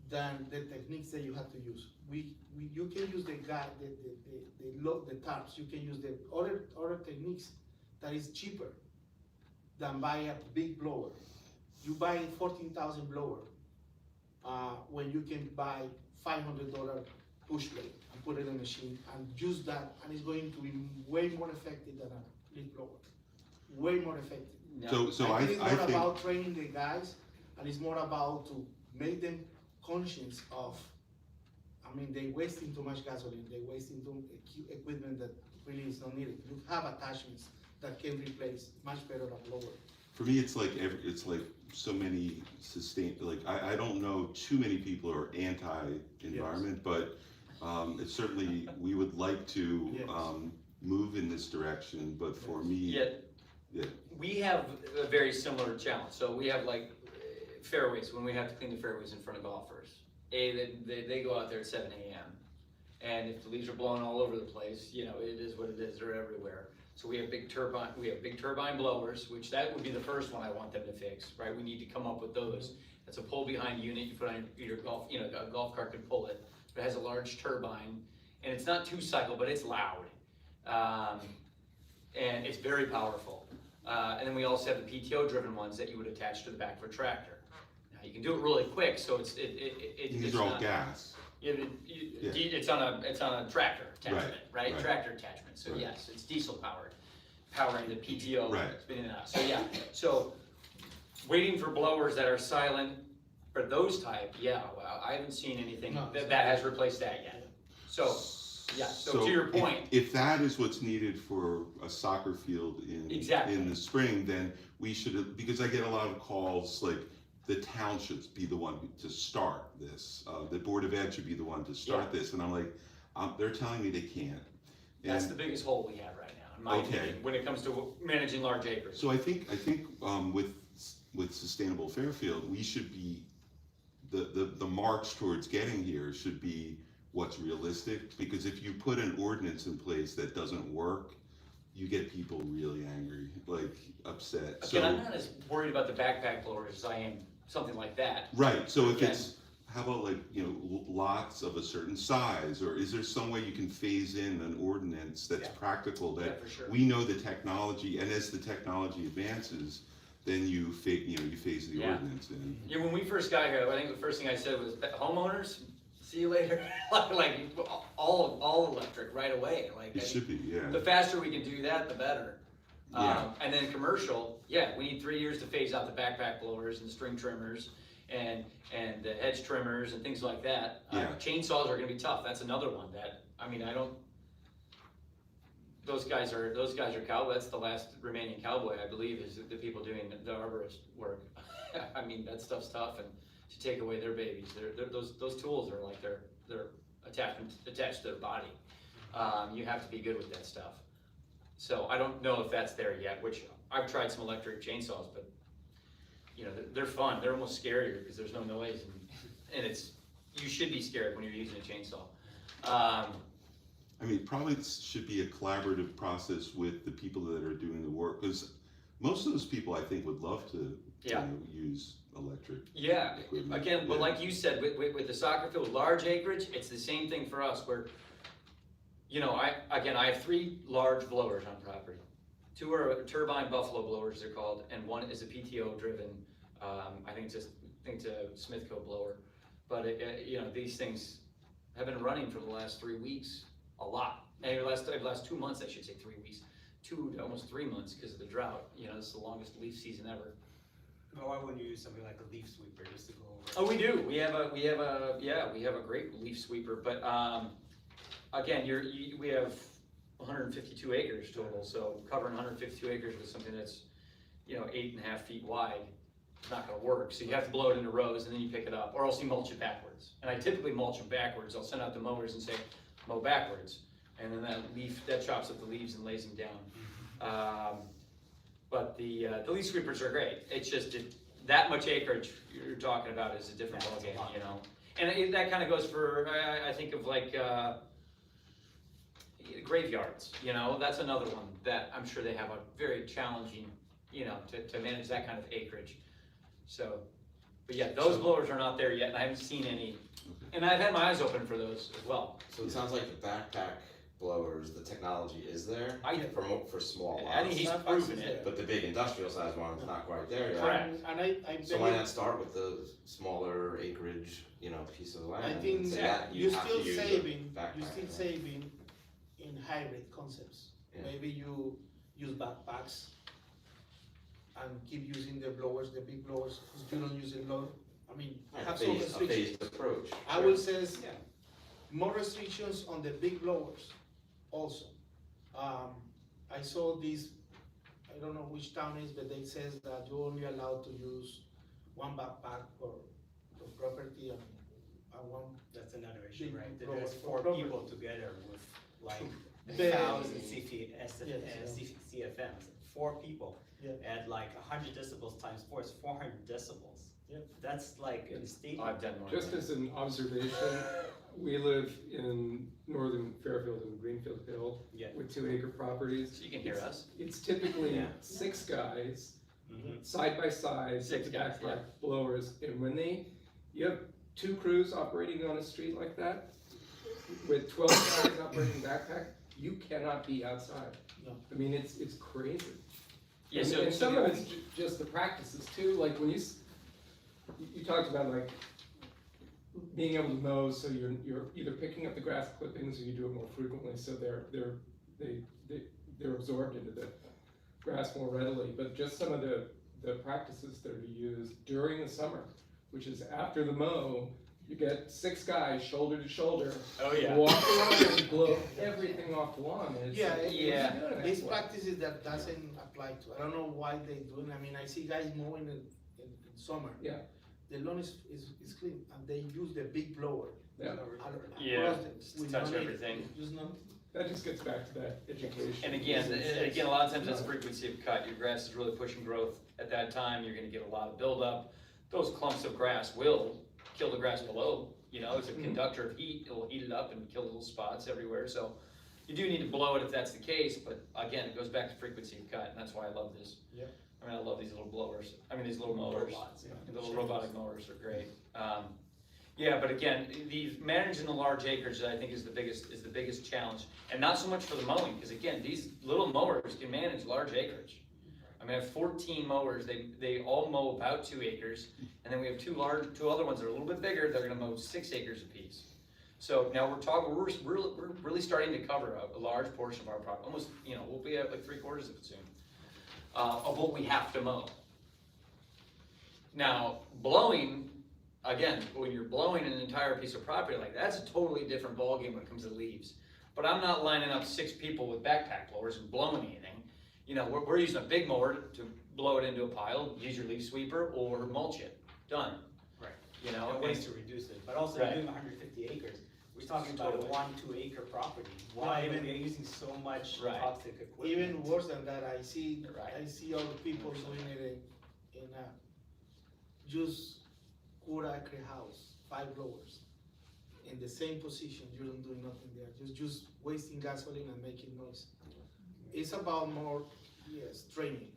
than the techniques that you have to use. You can use the tarps, you can use the other techniques that is cheaper than buy a big blower. You buy a 14,000 blower when you can buy $500 push blade and put it in a machine and use that, and it's going to be way more effective than a leaf blower. Way more effective. So I think it's I more think, about training the guys, and it's more about to make them conscious of, they wasting too much gasoline, they wasting too equipment that really is not needed. You have attachments that can replace much better a blower. for me, it's like so many I don't know too many people are anti-environment, but it's certainly, we would like to Yes. move in this direction, but for me. Yeah, we have a very similar challenge. So we have like fairways, when we have to clean the fairways in front of golfers. They go out there at 7 a.m. And if the leaves are blowing all over the place, it is what it is, they're everywhere. So we have big turbine blowers, which that would be the first one I want them to fix, right? We need to come up with those. That's a pull behind unit you put on your golf, a golf cart can pull it. It has a large turbine, and it's not 2-cycle, but it's loud. And it's very powerful. And then we also have the PTO-driven ones that you would attach to the back of a tractor. Now you can do it really quick, so These it's are all not, gas. it's on a tractor attachment, right? Tractor attachment. So Right. yes, it's diesel powered, powering the PTO Right. spinning it out. So yeah, so waiting for blowers that are silent for those type, well, I haven't seen anything No, that has replaced that yet. So. Yeah, so to your point. If that is what's needed for a soccer field Exactly. in the spring, then we should, because I get a lot of calls, like, the town should be the one to start this. The Board of Ed should be the one to start this, and I'm like, they're telling me they can't. That's the biggest hole we have right now, in my opinion, when it comes to managing large acres. So I think with Sustainable Fairfield, we should be, the march towards getting here should be what's realistic, because if you put an ordinance in place that doesn't work, you get people really angry, like upset. Again, I'm not as worried about the backpack blowers as I am something like that. Right, so if Again. it's, how about lots of a certain size, or is there some way you can phase in an ordinance that's practical, Yeah, that for sure. we know the technology, and as the technology advances, then you phase the ordinance in. Yeah, when we first got here, I think the first thing I said was, homeowners, see you later. like all electric right away. It should be, yeah. The faster we can do that, the better. Yeah. And then commercial, we need 3 years to phase out the backpack blowers and the string trimmers and the hedge trimmers and things like that. Yeah. Chainsaws are gonna be tough. That's another one that, those guys are cowboy. That's the last remaining cowboy, I believe, is the people doing the arborist work. That stuff's tough, and to take away their babies, those tools are like they're attached to their body. You have to be good with that stuff. So I don't know if that's there yet, which I've tried some electric chainsaws, but they're fun. They're almost scarier because there's no noise, and you should be scared when you're using a chainsaw. Probably it should be a collaborative process with the people that are doing the work, because most of those people, I think, would love to use electric. Yeah, equipment. again, but like you said, with the soccer field, large acreage, it's the same thing for us, where, I have 3 large blowers on property. 2 are turbine buffalo blowers, they're called, and 1 is a PTO driven, I think it's a Smithco blower. But these things have been running for the last 3 weeks, a lot. And the last 2 months, I should say, 3 weeks, 2 to almost 3 months because of the drought. This is the longest leaf season ever. Well, why wouldn't you use something like a leaf sweeper just to go over? Oh, we do. We have a great leaf sweeper, but again, we have 152 acres total, so covering 152 acres with something that's 8.5 feet wide, it's not going to work. So you have to blow it into rows, and then you pick it up, or else you mulch it backwards. And I typically mulch them backwards. I'll send out the mowers and say, mow backwards. And then that chops up the leaves and lays them down. But the leaf sweepers are great. It's just, that much acreage you're talking about is a different Yeah, it's a ballgame, lot. you know? And that kind of goes for, I think of like, graveyards, you know? That's another one that I'm sure they have a very challenging, you know, to manage that kind of acreage. So, but yeah, those blowers are not there yet, and I haven't seen any. And I've had my eyes open for those as well. So it sounds like the backpack blowers, the technology is there for small I think lots, he's proven it. but the big industrial size one's not quite there yet. Correct. And I So why believe, not start with the smaller acreage, you know, piece of land? I and think say yeah, that you're have to still use a saving, backpack, you're still right? saving in hybrid concepts. Yeah. Maybe you use backpacks and keep using the blowers, the big blowers, because you don't use a lot. I mean, Right, have a some phased restrictions. approach. I will say more restrictions on the big blowers also. I saw this, I don't know which town is, but it says that you're only allowed to use one backpack per property and one. That's another issue, Big right? That blower there's for 4 property. people together with like Big- 1,000 Yes, CFMs, 4 people Yeah. at like 100 decibels times 4 is 400 decibels. Yeah. That's like in the state. I've done one. Just as an observation, we live in northern Fairfield and Greenfield Hill Yeah. with 2-acre properties. So you can hear us. It's typically Yeah. 6 guys, Mhm. side by side, 6 with guys, backpack blowers, and when you have 2 crews operating on a street like that, with 12 guys operating backpack, you cannot be outside. No. I mean, it's crazy. Yeah, And- so, and some of it's just the practices too, like when you talked about like being able to mow, so you're either picking up the grass clippings or you do it more frequently, so they're absorbed into the grass more readily, but just some of the practices that are used during the summer, which is after the mow, you get 6 guys shoulder to shoulder, oh yeah. walk the lawn and blow everything off the lawn, and it's Yeah, like, yeah. who's doing These that for? practices that doesn't apply to, I don't know why they do it, I mean, I see guys mowing in summer. Yeah. The lawn is clean, and they use the big blower. Yeah. Yeah, We touch don't need it. everything. Just not, That just gets back to that education. And again, a lot of times that's frequency of cut. Your grass is really pushing growth at that time. You're gonna get a lot of buildup. Those clumps of grass will kill the grass below. You know, it's a conductor of heat. It'll heat it up and kill little spots everywhere. So you do need to blow it if that's the case. But again, it goes back to frequency of cut, and that's why I love this. Yep. I mean, I love these little blowers. I mean, these little mowers. Robots, yeah. The little robotic mowers are great. Yeah, but again, the managing the large acreage, I think, is the biggest challenge, and not so much for the mowing, because again, these little mowers can manage large acreage. I mean, I have 14 mowers. They all mow about 2 acres, and then we have 2 other ones that are a little bit bigger. They're going to mow 6 acres apiece. So now we're really starting to cover a large portion of our property. Almost, you know, we'll be at like 3/4 of it soon, of what we have to mow. Now, blowing, again, when you're blowing an entire piece of property like that, that's a totally different ballgame when it comes to leaves. But I'm not lining up 6 people with backpack blowers and blowing anything. You know, we're using a big mower to blow it into a pile, use your leaf sweeper, or mulch it. Done. Right. You know, And ways to reduce it, but also Right. doing 150 acres. We're talking about Totally. a 1-2 acre property. Why even- are we using so much Right. toxic equipment? even worse than that, I see Right. other people doing it in a just 4-acre house, 5 blowers. In the same position, you don't do nothing there, just wasting gasoline and making noise. It's about more, yes, training,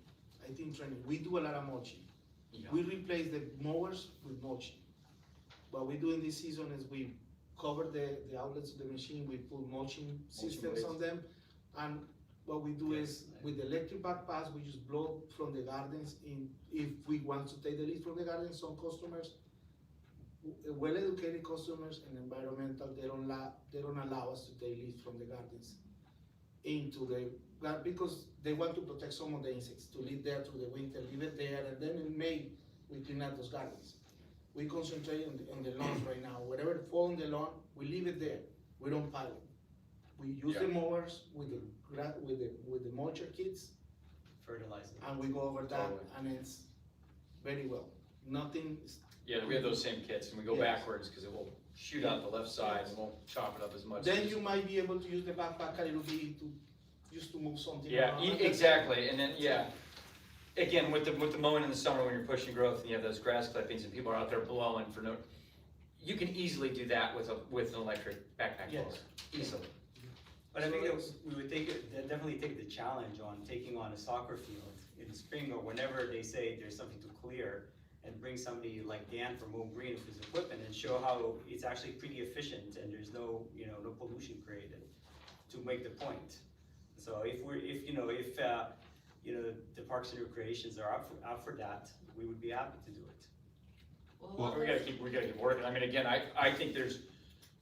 I think training, we do a lot of mulching. Yeah. We replace the mowers with mulching. What we do in this season is we cover the outlets of the machine, we put mulching systems on them. And what we do is, with the electric backpacks, we just blow from the gardens if we want to take the leaves from the gardens. Some customers, well-educated customers and environmental, they don't allow us to take leaves from the gardens into the, because they want to protect some of the insects, to leave there through the winter, leave it there, and then in May, we clean out those gardens. We concentrate on the lawns right now. Whatever falls on the lawn, we leave it there. We don't pile it. We use the mowers with the mulcher kits, Fertilizer. and we go over that, Totally. and it's very well. Nothing, Yeah, we have those same kits, and we go Yes. backwards because it will shoot out the left side and won't chop it up as much. Then you might be able to use the backpack a little bit to, just to move something Yeah, around. exactly, and then, yeah. Again, with the mowing in the summer when you're pushing growth and you have those grass clippings and people are out there blowing for no, you can easily do that with an electric backpack blower, Yes. easily. But I think that we would definitely take the challenge on taking on a soccer field in the spring or whenever they say there's something to clear, and bring somebody like Dan from Home Green with his equipment and show how it's actually pretty efficient and there's no, no pollution created, to make the point. So if the Parks and Recreations are out for that, we would be happy to do it. Well, We gotta keep working. I mean, again, I think there's,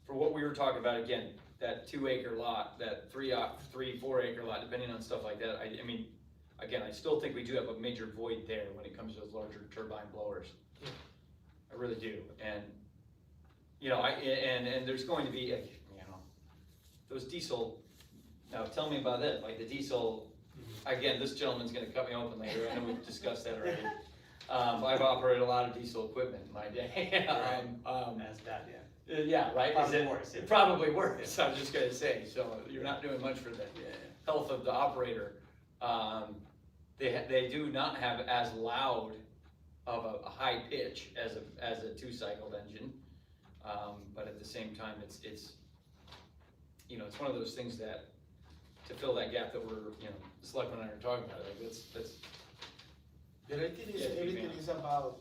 for what we were talking about, again, that 2-acre lot, that 3-4 acre lot, depending on stuff like that, I mean, again, I still think we do have a major void there when it comes to those larger turbine blowers. I really do, and, and there's going to be, those diesel, now tell me about that, like the diesel, again, this gentleman's gonna cut me open later, I know we've discussed that already. I've operated a lot of diesel equipment in my day. As that, yeah. Yeah, right? Probably worse, yeah. Probably worse, I was just gonna say, so you're not doing much for the health of the operator. They do not have as loud of a high pitch as a 2-cycled engine, but at the same time, it's one of those things that, to fill that gap that we're, the selectmen and I are talking about, like, that's. The right thing is, Yeah, everything is about,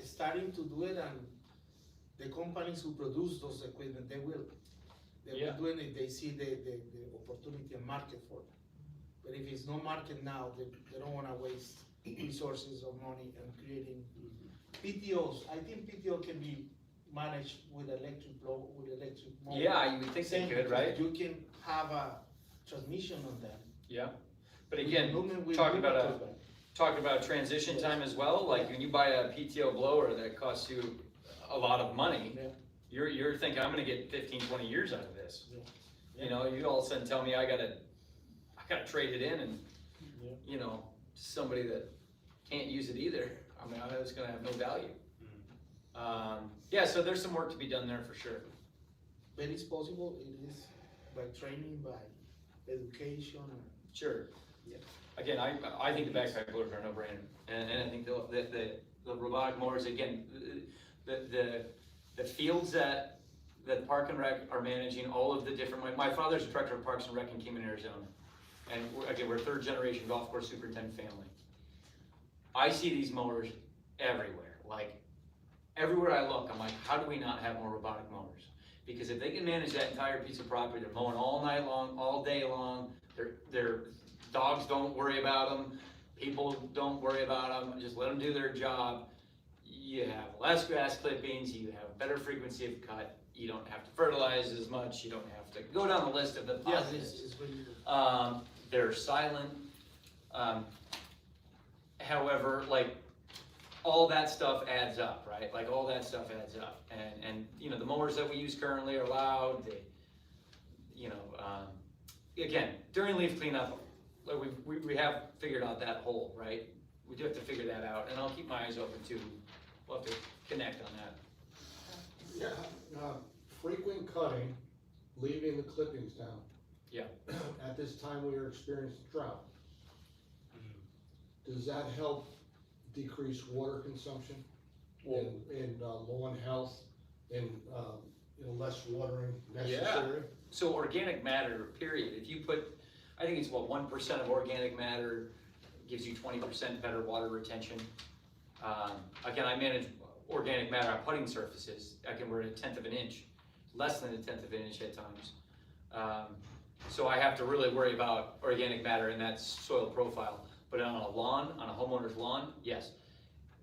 starting to do it, and the companies who produce those equipment, they will do it if they see the opportunity and market for it. But if it's no market now, they don't wanna waste resources or money and creating PTOs. I think PTO can be managed with electric motor. Yeah, you would think they could, right? You can have a transmission on them. Yeah, but again, With talking about turbine. transition time as well, like when you buy a PTO blower that costs you a lot of money, Yeah. you're thinking, I'm gonna get 15, 20 years out of this. Yeah. You all of a sudden tell me I gotta trade it in and, somebody that can't use it either, I mean, it's gonna have no value. Yeah, so there's some work to be done there for sure. But it's possible, it is by training, by education. Sure. Yeah. Again, I think the backpack blowers are a no-brainer, and I think the robotic mowers, again, the fields that Park and Rec are managing, all of the different, my father's a director of Parks and Rec in Kingman, Arizona, and we're a 3rd-generation golf course superintendent family. I see these mowers everywhere, like, everywhere I look, I'm like, how do we not have more robotic mowers? Because if they can manage that entire piece of property, they're mowing all night long, all day long, their dogs don't worry about them, people don't worry about them, just let them do their job. You have less grass clippings, you have better frequency of cut, you don't have to fertilize as much, you don't have to go down the list of the positives. It's really good. They're silent. However, like, all that stuff adds up, right? Like, all that stuff adds up. And the mowers that we use currently are loud. They, again, during leaf cleanup, like we have figured out that hole, right? We do have to figure that out, and I'll keep my eyes open too. We'll have to connect on that. Yeah, frequent cutting, leaving the clippings down. Yeah. At this time, we are experiencing drought. Does that help decrease water consumption and lawn health and, less watering necessary? So organic matter, period. If you put, I think it's 1% of organic matter gives you 20% better water retention. Again, I manage organic matter on putting surfaces. Again, we're at 1/10 of an inch, less than 1/10 of an inch at times. So I have to really worry about organic matter in that soil profile. But on a lawn, on a homeowner's lawn, yes.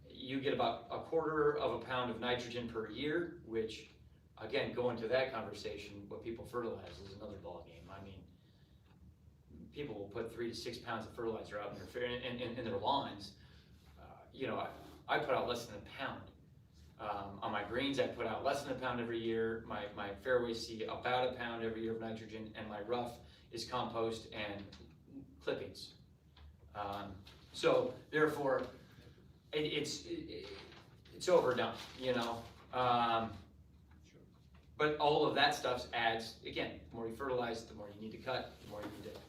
You get about 1/4 of a pound of nitrogen per year, which, again, going to that conversation, what people fertilize is another ballgame. I mean, people will put 3 to 6 pounds of fertilizer out in their lawns. I put out less than a pound. On my greens, I put out less than a pound every year. My fairways see about a pound every year of nitrogen, and my rough is compost and clippings. So therefore, it's overdone, But all of that stuff adds, again, the more you fertilize, the more you need to cut, the more you need to,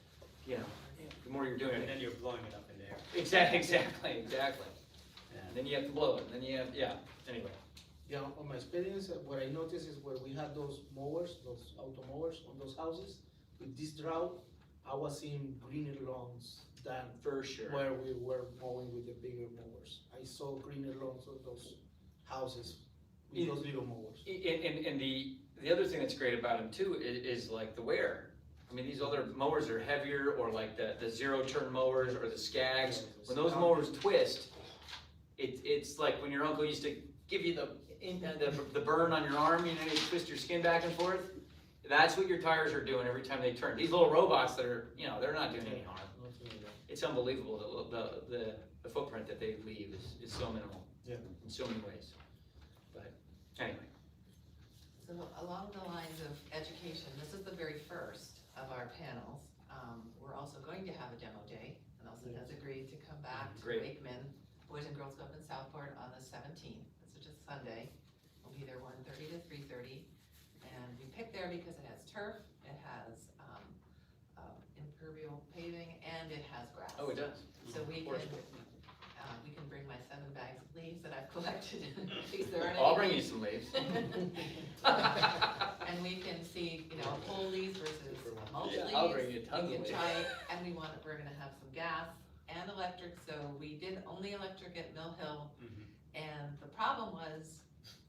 the more you're doing And it. then you're blowing it up in the air. Exactly. Yeah. And then you have to blow it, and then you have, anyway. Yeah, on my experience, what I noticed is where we had those mowers, those auto mowers on those houses, with this drought, I was seeing greener lawns than For sure. where we were mowing with the bigger mowers. I saw greener lawns on those houses with those little mowers. And the other thing that's great about them too is like the wear. I mean, these other mowers are heavier, or like the zero turn mowers or the Skags. When those mowers twist, it's like when your uncle used to give you the burn on your arm, you twist your skin back and forth. That's what your tires are doing every time they turn. These little robots that are, they're not doing any harm. It's unbelievable, the footprint that they leave is so minimal. Yeah. In so many ways. But anyway. So along the lines of education, this is the very first of our panels. We're also going to have a demo day, and Nelson has agreed to come back to Great. Wakeman Boys and Girls Club in Southport on the 17th. It's just Sunday. We'll be there 1:30 to 3:30. And we picked there because it has turf, it has impermeable paving, and it has grass. Oh, it does. So we Of course. can bring my 7 bags of leaves that I've collected in case there aren't any. I'll bring you some leaves. And we can see, whole leaves versus mulch leaves. I'll bring you tons of We leaves. can try, and we're gonna have some gas and electric, so we did only electric at Mill Hill. Mhm. And the problem was,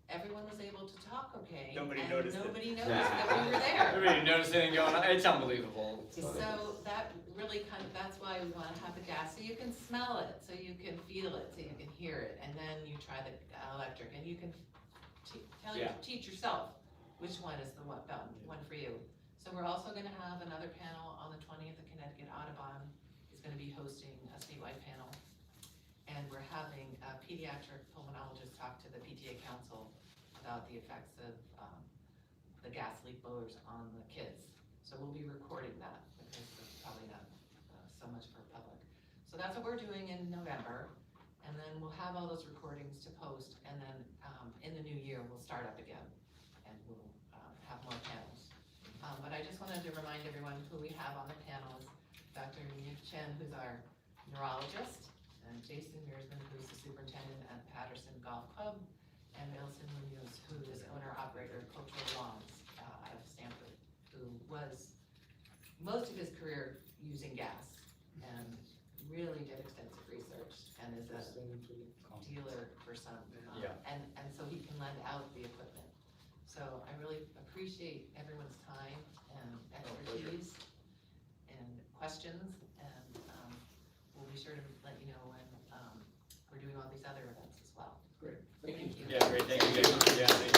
everyone was able to talk okay. Nobody and noticed it. nobody noticed that we were there. Everybody notice anything going on? It's unbelievable. So that really that's why we wanna have the gas, so you can smell it, so you can feel it, so you can hear it, and then you try the electric, and you can teach yourself which one is the one for you. So we're also gonna have another panel on the 20th, the Connecticut Audubon is gonna be hosting a statewide panel. And we're having a pediatric pulmonologist talk to the PTA Council about the effects of the gas leak blowers on the kids. So we'll be recording that, because it's probably not so much for public. So that's what we're doing in November, and then we'll have all those recordings to post, and then in the new year, we'll start up again, and we'll have more panels. But I just wanted to remind everyone who we have on the panels: Dr. Yaniv Chen, who's our neurologist, and Jason Meersman, who's the superintendent at Patterson Golf Club, and Muñoz, who is owner-operator of Cultural Lawns out of Stanford, who was most of his career using gas, and really did extensive research, and is a dealer for some. Yeah. And so he can lend out the equipment. So I really appreciate everyone's time and expertise and questions, and we'll be sure to let you know when we're doing all these other events as well. Great, thank you. Thank you. Yeah, great, thank you. Yeah, thank you.